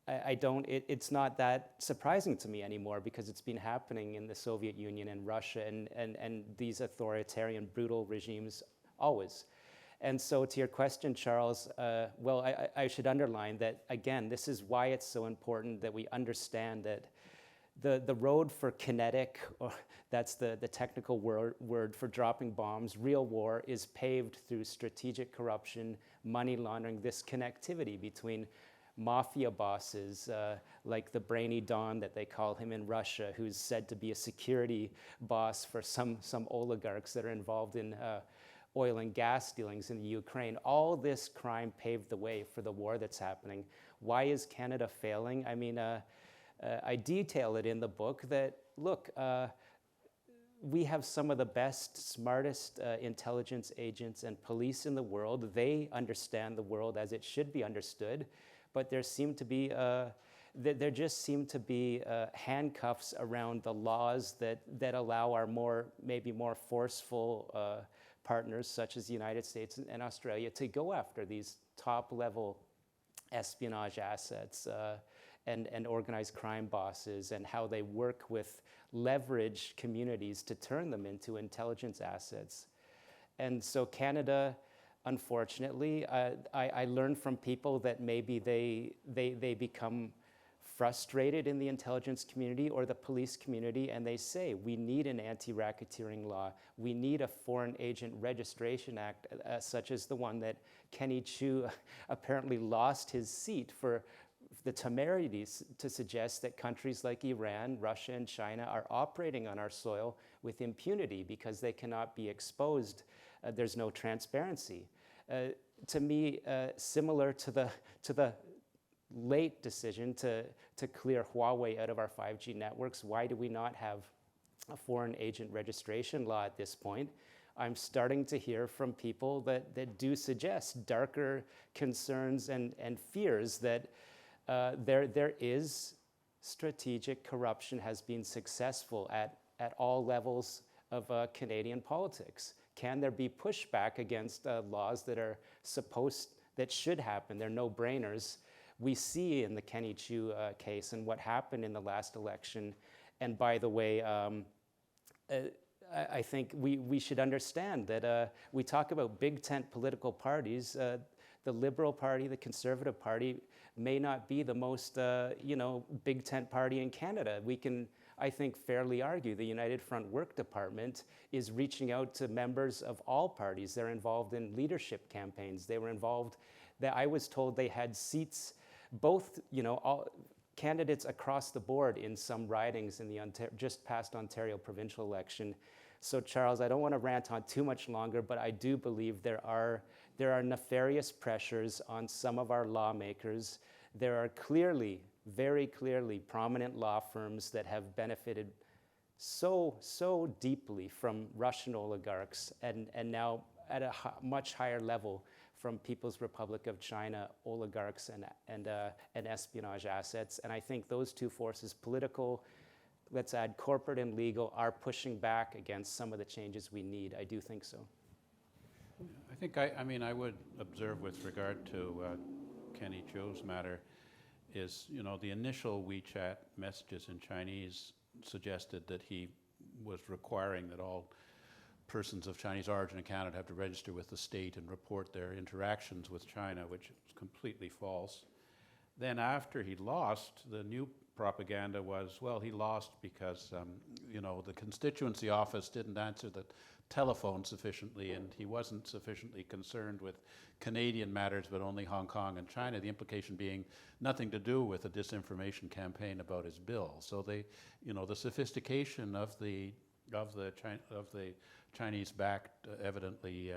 I don't, it's not that surprising to me anymore, because it's been happening in the Soviet Union and Russia and these authoritarian, brutal regimes always. And so to your question, Charles, well, I should underline that, again, this is why it's so important that we understand that the road for kinetic, or that's the technical word for dropping bombs, real war, is paved through strategic corruption, money laundering, this connectivity between mafia bosses like the brainy Don that they call him in Russia, who's said to be a security boss for some oligarchs that are involved in oil and gas dealings in the Ukraine. All this crime paved the way for the war that's happening. Why is Canada failing? I mean, I detail it in the book that, look, we have some of the best, smartest intelligence agents and police in the world. They understand the world as it should be understood, but there just seem to be handcuffs around the laws that allow our maybe more forceful partners, such as the United States and Australia, to go after these top-level espionage assets and organized crime bosses, and how they work with leveraged communities to turn them into intelligence assets. And so Canada, unfortunately, I learned from people that maybe they become frustrated in the intelligence community or the police community, and they say, we need an anti-racketeering law. We need a Foreign Agent Registration Act, such as the one that Kenny Chiu apparently lost his seat for the temerity to suggest that countries like Iran, Russia, and China are operating on our soil with impunity because they cannot be exposed. There's no transparency. To me, similar to the late decision to clear Huawei out of our 5G networks, why do we not have a foreign agent registration law at this point? I'm starting to hear from people that do suggest darker concerns and fears that there is strategic corruption has been successful at all levels of Canadian politics. Can there be pushback against laws that should happen? They're no-brainers. We see in the Kenny Chiu case and what happened in the last election. And by the way, I think we should understand that we talk about big tent political parties. The Liberal Party, the Conservative Party, may not be the most big tent party in Canada. We can, I think, fairly argue the United Front Work Department is reaching out to members of all parties. They're involved in leadership campaigns. They were involved, I was told they had seats, both, all candidates across the board in some ridings in the just past Ontario provincial election. So Charles, I don't want to rant on too much longer, but I do believe there are nefarious pressures on some of our lawmakers. There are clearly, very clearly, prominent law firms that have benefited so deeply from Russian oligarchs, and now at a much higher level from People's Republic of China oligarchs and espionage assets. And I think those two forces, political, let's add corporate and legal, are pushing back against some of the changes we need. I do think so. I think, I would observe with regard to Kenny Chiu's matter is, the initial WeChat messages in Chinese suggested that he was requiring that all persons of Chinese origin in Canada have to register with the state and report their interactions with China, which is completely false. Then after he lost, the new propaganda was, well, he lost because, the constituency office didn't answer the telephone sufficiently, and he wasn't sufficiently concerned with Canadian matters, but only Hong Kong and China, the implication being nothing to do with a disinformation campaign about his bill. So the sophistication of the Chinese-backed, evidently,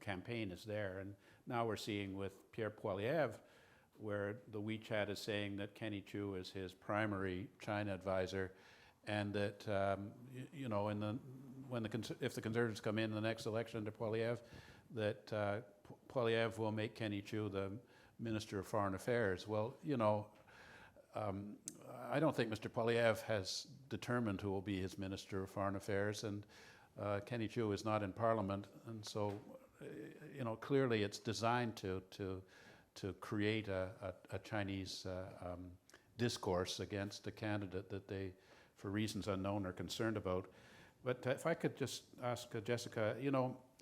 campaign is there. And now we're seeing with Pierre Poilievre, where the WeChat is saying that Kenny Chu is his primary China advisor, and that if the Conservatives come in the next election under Poilievre, that Poilievre will make Kenny Chu the Minister of Foreign Affairs. Well, I don't think Mr. Poilievre has determined who will be his Minister of Foreign Affairs, and Kenny Chu is not in Parliament, and so clearly it's designed to create a Chinese discourse against a candidate that they, for reasons unknown, are concerned about. But if I could just ask Jessica,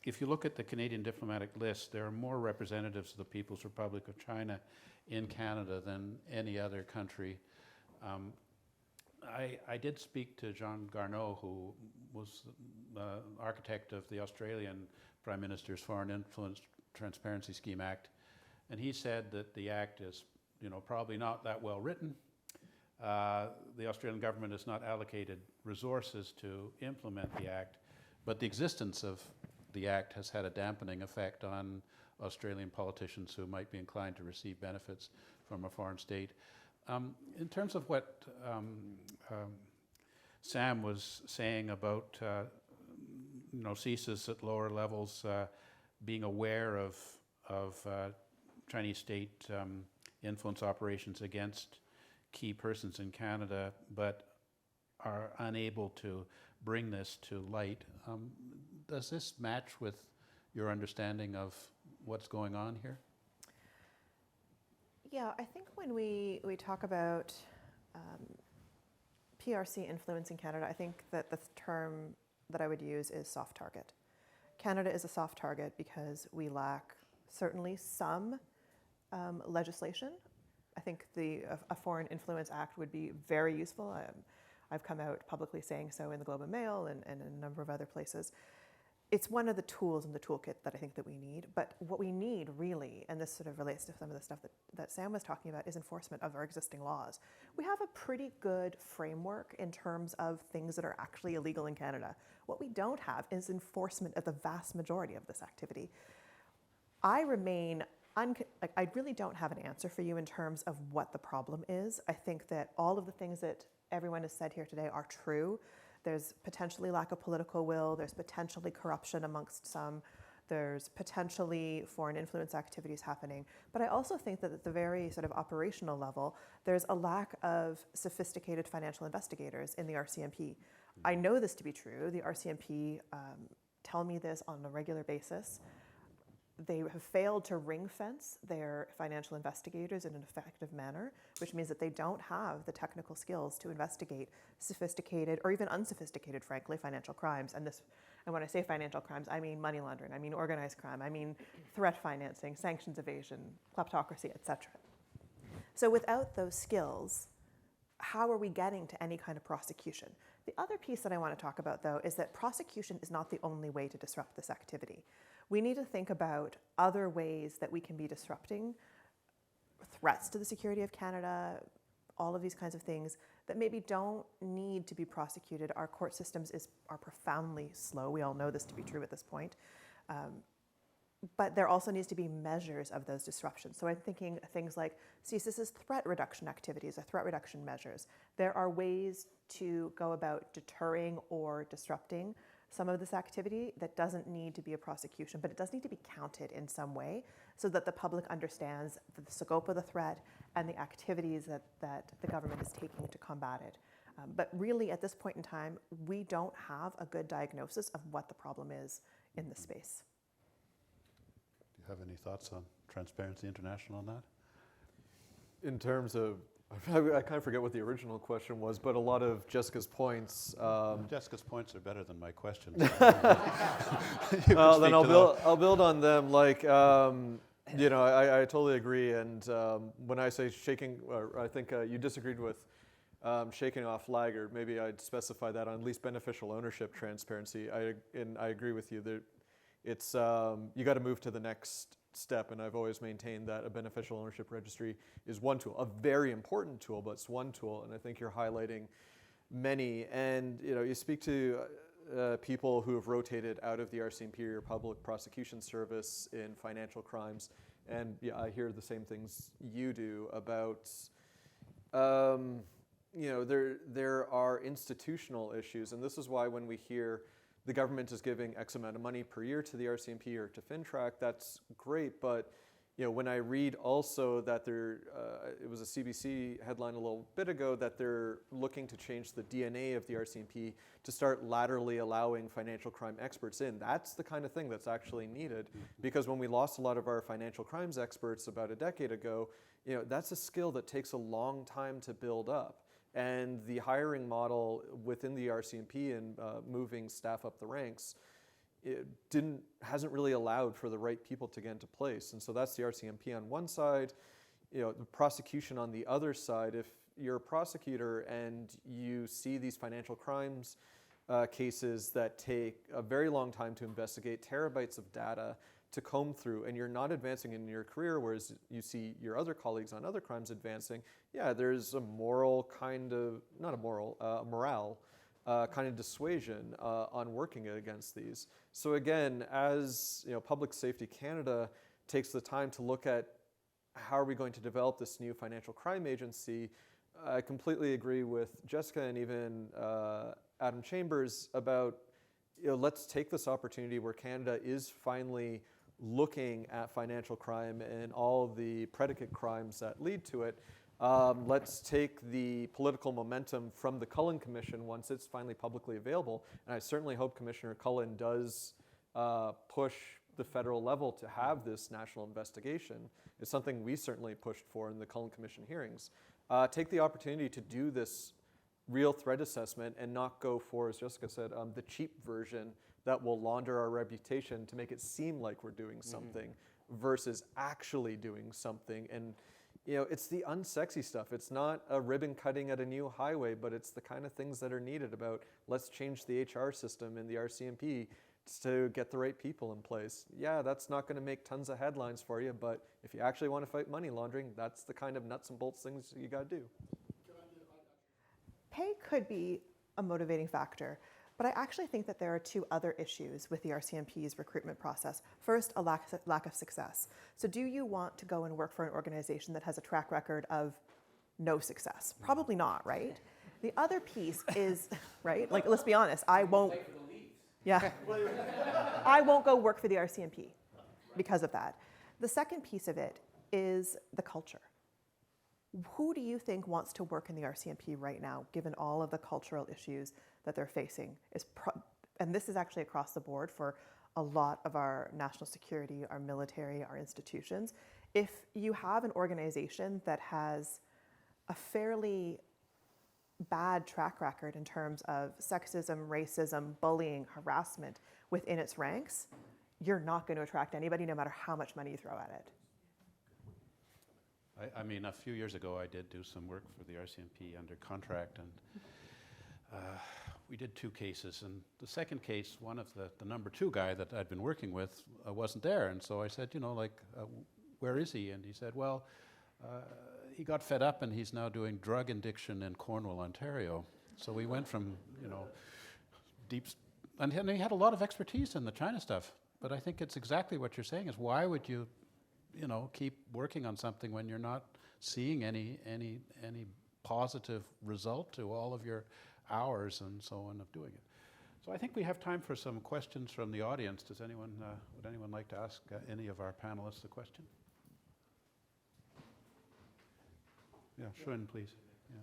if you look at the Canadian diplomatic list, there are more representatives of the People's Republic of China in Canada than any other country. I did speak to Jean Garneau, who was the architect of the Australian Prime Minister's Foreign Influence Transparency Scheme Act, and he said that the act is, probably not that well written. The Australian government has not allocated resources to implement the act, but the existence of the act has had a dampening effect on Australian politicians who might be inclined to receive benefits from a foreign state. In terms of what Sam was saying about CSIS at lower levels being aware of Chinese state influence operations against key persons in Canada, but are unable to bring this to light. Does this match with your understanding of what's going on here? Yeah, I think when we talk about PRC influence in Canada, I think that the term that I would use is soft target. Canada is a soft target because we lack certainly some legislation. I think a Foreign Influence Act would be very useful. I've come out publicly saying so in the Globe and Mail and in a number of other places. It's one of the tools in the toolkit that I think that we need. But what we need really, and this sort of relates to some of the stuff that Sam was talking about, is enforcement of our existing laws. We have a pretty good framework in terms of things that are actually illegal in Canada. What we don't have is enforcement of the vast majority of this activity. I really don't have an answer for you in terms of what the problem is. I think that all of the things that everyone has said here today are true. There's potentially lack of political will, there's potentially corruption amongst some, there's potentially foreign influence activities happening. But I also think that at the very sort of operational level, there's a lack of sophisticated financial investigators in the RCMP. I know this to be true. The RCMP tell me this on a regular basis. They have failed to ring fence their financial investigators in an effective manner, which means that they don't have the technical skills to investigate sophisticated or even unsophisticated, frankly, financial crimes. And when I say financial crimes, I mean money laundering, I mean organized crime, I mean threat financing, sanctions evasion, kleptocracy, etc. So without those skills, how are we getting to any kind of prosecution? The other piece that I want to talk about, though, is that prosecution is not the only way to disrupt this activity. We need to think about other ways that we can be disrupting threats to the security of Canada, all of these kinds of things that maybe don't need to be prosecuted. Our court systems are profoundly slow. We all know this to be true at this point. But there also needs to be measures of those disruptions. So I'm thinking things like CSIS's threat reduction activities or threat reduction measures. There are ways to go about deterring or disrupting some of this activity that doesn't need to be a prosecution, but it does need to be counted in some way so that the public understands the scope of the threat and the activities that the government is taking to combat it. But really, at this point in time, we don't have a good diagnosis of what the problem is in this space. Do you have any thoughts on Transparency International on that? In terms of, I kind of forget what the original question was, but a lot of Jessica's points. Jessica's points are better than my questions. Well, then I'll build on them. Like, I totally agree. And when I say shaking, I think you disagreed with shaking off laggard. Maybe I'd specify that on least beneficial ownership transparency. And I agree with you that it's you got to move to the next step. And I've always maintained that a beneficial ownership registry is one tool, a very important tool, but it's one tool. And I think you're highlighting many. And you speak to people who have rotated out of the RCMP or Public Prosecution Service in financial crimes. And yeah, I hear the same things you do about, there are institutional issues. And this is why when we hear the government is giving X amount of money per year to the RCMP or to FinTrack, that's great. But when I read also that it was a CBC headline a little bit ago that they're looking to change the DNA of the RCMP to start laterally allowing financial crime experts in. That's the kind of thing that's actually needed, because when we lost a lot of our financial crimes experts about a decade ago, that's a skill that takes a long time to build up. And the hiring model within the RCMP and moving staff up the ranks, it hasn't really allowed for the right people to get into place. And so that's the RCMP on one side, the prosecution on the other side. If you're a prosecutor and you see these financial crimes cases that take a very long time to investigate, terabytes of data to comb through, and you're not advancing in your career, whereas you see your other colleagues on other crimes advancing, there's a moral kind of, not a moral, morale kind of dissuasion on working against these. So again, as Public Safety Canada takes the time to look at how are we going to develop this new financial crime agency, I completely agree with Jessica and even Adam Chambers about let's take this opportunity where Canada is finally looking at financial crime and all the predicate crimes that lead to it. Let's take the political momentum from the Cullen Commission once it's finally publicly available. And I certainly hope Commissioner Cullen does push the federal level to have this national investigation. It's something we certainly pushed for in the Cullen Commission hearings. Take the opportunity to do this real threat assessment and not go for, as Jessica said, the cheap version that will launder our reputation to make it seem like we're doing something versus actually doing something. And it's the unsexy stuff. It's not a ribbon cutting at a new highway, but it's the kind of things that are needed about let's change the HR system in the RCMP to get the right people in place. Yeah, that's not going to make tons of headlines for you, but if you actually want to fight money laundering, that's the kind of nuts and bolts things you got to do. Pay could be a motivating factor, but I actually think that there are two other issues with the RCMP's recruitment process. First, a lack of success. So do you want to go and work for an organization that has a track record of no success? Probably not, right? The other piece is, right, like let's be honest, I won't go work for the RCMP because of that. The second piece of it is the culture. Who do you think wants to work in the RCMP right now, given all of the cultural issues that they're facing? And this is actually across the board for a lot of our national security, our military, our institutions. If you have an organization that has a fairly bad track record in terms of sexism, racism, bullying, harassment within its ranks, you're not going to attract anybody no matter how much money you throw at it. I mean, a few years ago, I did do some work for the RCMP under contract, and we did 2 cases. And the second case, one of the number 2 guy that I'd been working with wasn't there. And so I said, where is he? And he said, well, he got fed up and he's now doing drug addiction in Cornwall, Ontario. So we went from, and he had a lot of expertise in the China stuff. But I think it's exactly what you're saying is why would you keep working on something when you're not seeing any positive result to all of your hours and so on of doing it. So I think we have time for some questions from the audience. Would anyone like to ask any of our panelists a question? Yeah, Shun, please. Yeah.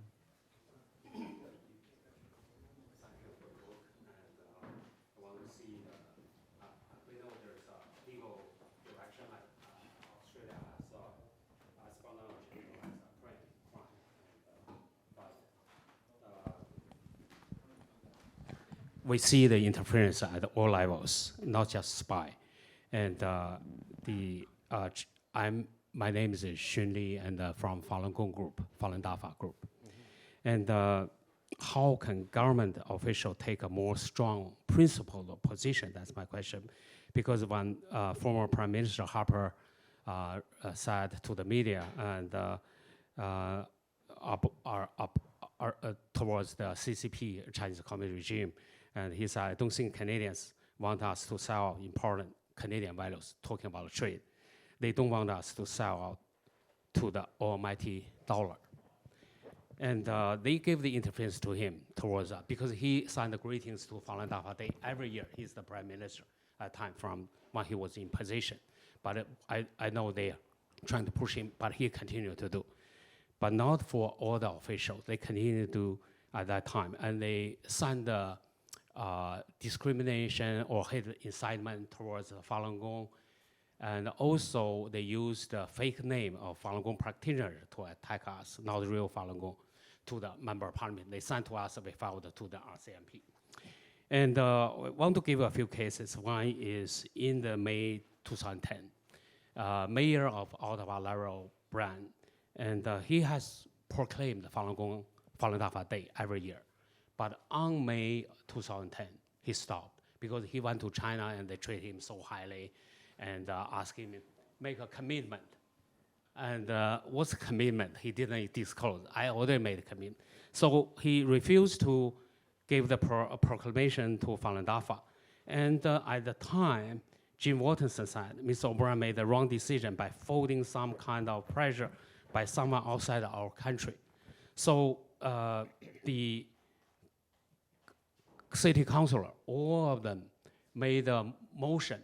We see the interference at all levels, not just spy. And my name is Xun Li, and from Falun Gong Group, Falun Dafa Group. And how can government official take a more strong principled position? That's my question. Because when former Prime Minister Harper said to the media and towards the CCP, Chinese Communist regime, and he said, I don't think Canadians want us to sell important Canadian values, talking about trade. They don't want us to sell out to the almighty dollar. And they gave the interference to him towards that because he signed the greetings to Falun Dafa Day every year. He's the prime minister at the time from when he was in position. But I know they're trying to push him, but he continued to do. But not for all the officials. They continue to do at that time. And they signed the discrimination or hate incitement towards the Falun Gong. And also they used the fake name of Falun Gong practitioner to attack us, not real Falun Gong, to the member of parliament. They sent to us, we filed to the RCMP. And I want to give a few cases. One is in the May 2010, mayor of Ottawa, Laurel Brand, and he has proclaimed Falun Dafa Day every year. But on May 2010, he stopped because he went to China and they treat him so highly and asked him to make a commitment. And what's the commitment? He didn't disclose. I already made a commitment. So he refused to give the proclamation to Falun Dafa. And at the time, Jim Waterson said, Mr. O'Brien made the wrong decision by folding some kind of pressure by someone outside our country. So the city councilor, all of them made a motion,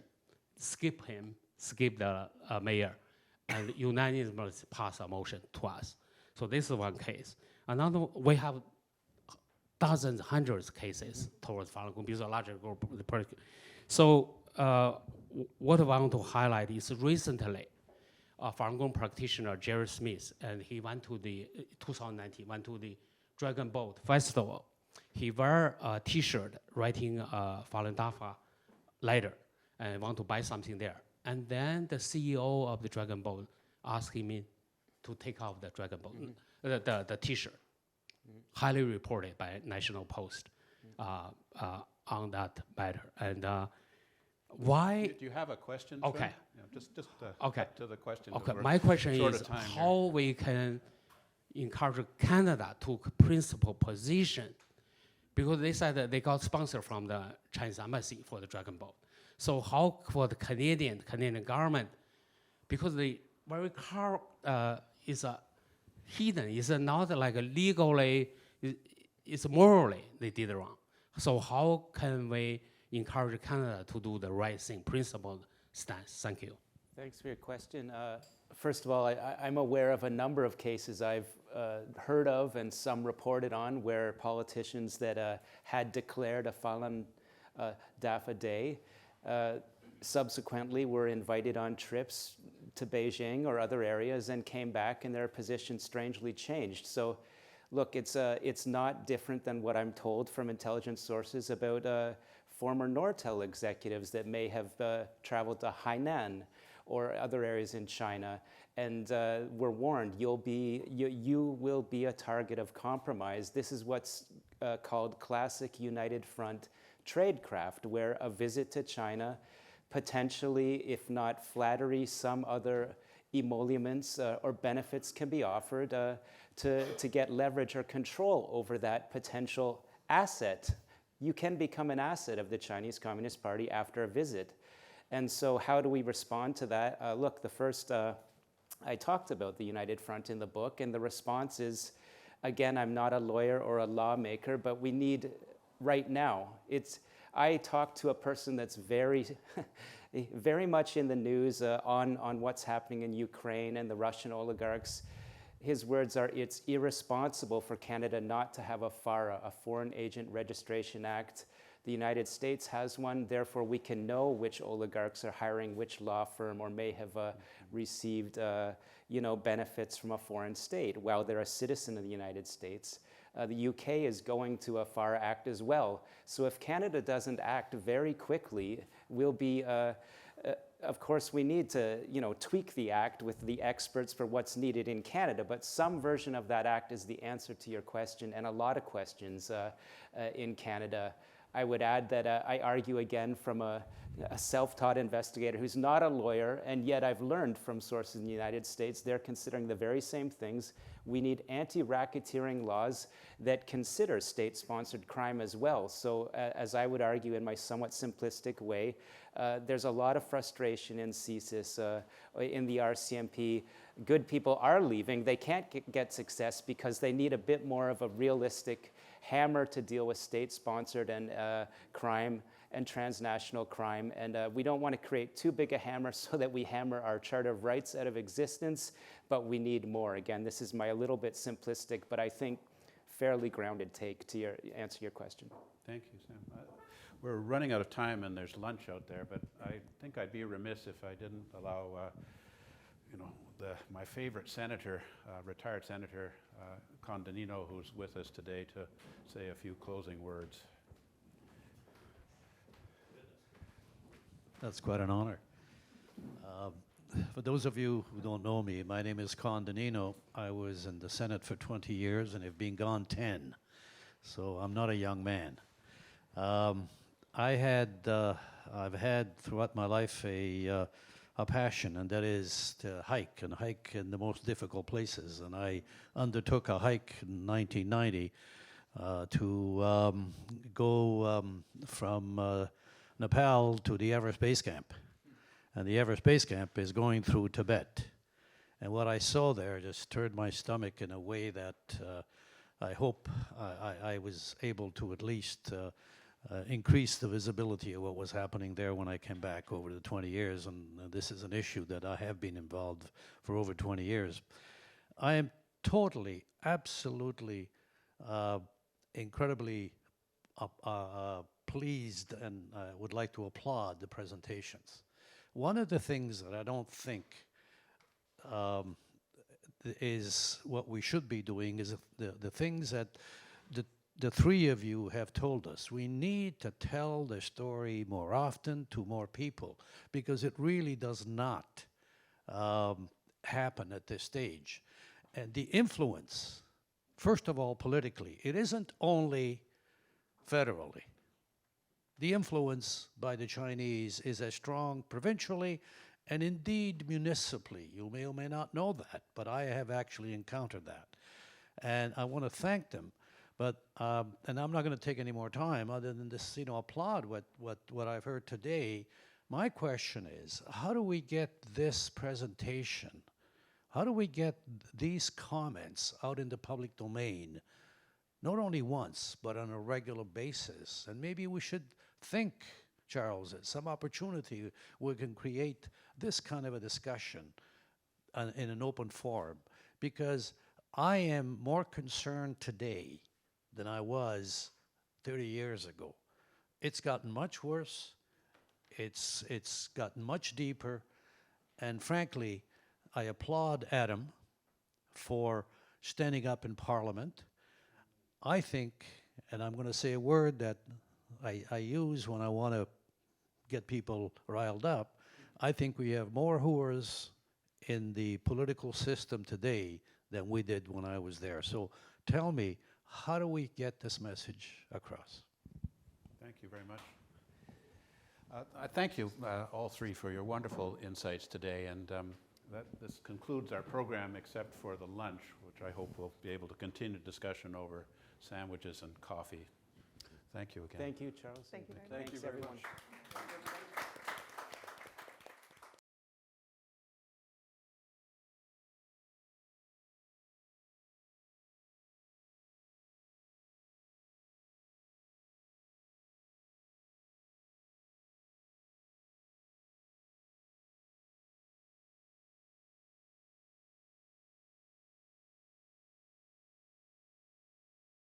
skip the mayor, and unanimously pass a motion to us. So this is one case. Another, we have dozens, hundreds of cases towards Falun Gong because a larger group. So what I want to highlight is recently, a Falun Gong practitioner, Jerry Smith, and he went to the 2019, went to the Dragon Boat Festival. He wore a T-shirt writing Falun Dafa letter and want to buy something there. And then the CEO of the Dragon Boat asked him to take off the Dragon Boat, the T-shirt. Highly reported by National Post on that matter. And why? Do you have a question? Okay. Sven? Yeah, just Okay. cut to the question. Okay, We're my question short is of time here. how we can encourage Canada to principal position, because they said that they got sponsor from the Chinese embassy for the Dragon Boat. So how for the Canadian government, because the very car is a hidden, it's not like a legally, it's morally they did wrong. So how can we encourage Canada to do the right thing, principled stance? Thank you. Thanks for your question. First of all, I'm aware of a number of cases I've heard of and some reported on where politicians that had declared a Falun Dafa Day subsequently were invited on trips to Beijing or other areas and came back and their position strangely changed. So look, it's not different than what I'm told from intelligence sources about former Nortel executives that may have traveled to Hainan or other areas in China, and were warned, you will be a target of compromise. This is what's called classic United Front tradecraft, where a visit to China, potentially, if not flattery, some other emoluments or benefits can be offered to get leverage or control over that potential asset. You can become an asset of the Chinese Communist Party after a visit. And so how do we respond to that? Look, the first, I talked about the United Front in the book, and the response is, again, I'm not a lawyer or a lawmaker, but we need, right now, I talked to a person that's very, very much in the news on what's happening in Ukraine and the Russian oligarchs. His words are, it's irresponsible for Canada not to have a FARA, a Foreign Agent Registration Act. The United States has one, therefore we can know which oligarchs are hiring which law firm or may have received benefits from a foreign state while they're a citizen of the United States. The UK is going to a FARA Act as well. So if Canada doesn't act very quickly, we'll be of course, we need to, tweak the act with the experts for what's needed in Canada, but some version of that act is the answer to your question and a lot of questions in Canada. I would add that I argue again from a self-taught investigator who's not a lawyer, and yet I've learned from sources in the United States, they're considering the very same things. We need anti-racketeering laws that consider state-sponsored crime as well. So as I would argue in my somewhat simplistic way, there's a lot of frustration in CSIS, in the RCMP. Good people are leaving. They can't get success because they need a bit more of a realistic hammer to deal with state-sponsored and crime and transnational crime. And we don't want to create too big a hammer so that we hammer our Charter of Rights out of existence, but we need more. Again, this is my a little bit simplistic, but I think fairly grounded take to answer your question. Thank you, Sam. We're running out of time and there's lunch out there, but I think I'd be remiss if I didn't allow, my favorite senator, retired Senator Condonino, who's with us today, to say a few closing words. That's quite an honor. For those of you who don't know me, my name is Condonino. I was in the Senate for 20 years and have been gone 10. So I'm not a young man. I've had throughout my life a passion, and that is to hike, and hike in the most difficult places. And I undertook a hike in 1990 to go from Nepal to the Everest Base Camp. And the Everest Base Camp is going through Tibet. And what I saw there just turned my stomach in a way that I hope I was able to at least increase the visibility of what was happening there when I came back over the 20 years. And this is an issue that I have been involved for over 20 years. I am totally, absolutely, incredibly pleased and would like to applaud the presentations. One of the things that I don't think is what we should be doing is the things that the three of you have told us. We need to tell the story more often to more people, because it really does not happen at this stage. And the influence, first of all, politically, it isn't only federally. The influence by the Chinese is as strong provincially and indeed municipally. You may or may not know that, but I have actually encountered that. And I want to thank them. But, and I'm not going to take any more time other than this, applaud what I've heard today. My question is, how do we get this presentation, how do we get these comments out in the public domain, not only once, but on a regular basis? And maybe we should think, Charles, at some opportunity we can create this kind of a discussion in an open forum, because I am more concerned today than I was 30 years ago. It's gotten much worse, it's gotten much deeper, and frankly, I applaud Adam for standing up in Parliament. I think, and I'm going to say a word that I use when I want to get people riled up, I think we have more whores in the political system today than we did when I was there. So tell me, how do we get this message across? Thank you very much. I thank you, all three, for your wonderful insights today. And this concludes our program, except for the lunch, which I hope we'll be able to continue discussion over sandwiches and coffee. Thank you again. Thank you, Charles. Thank you very much. Thank you very much.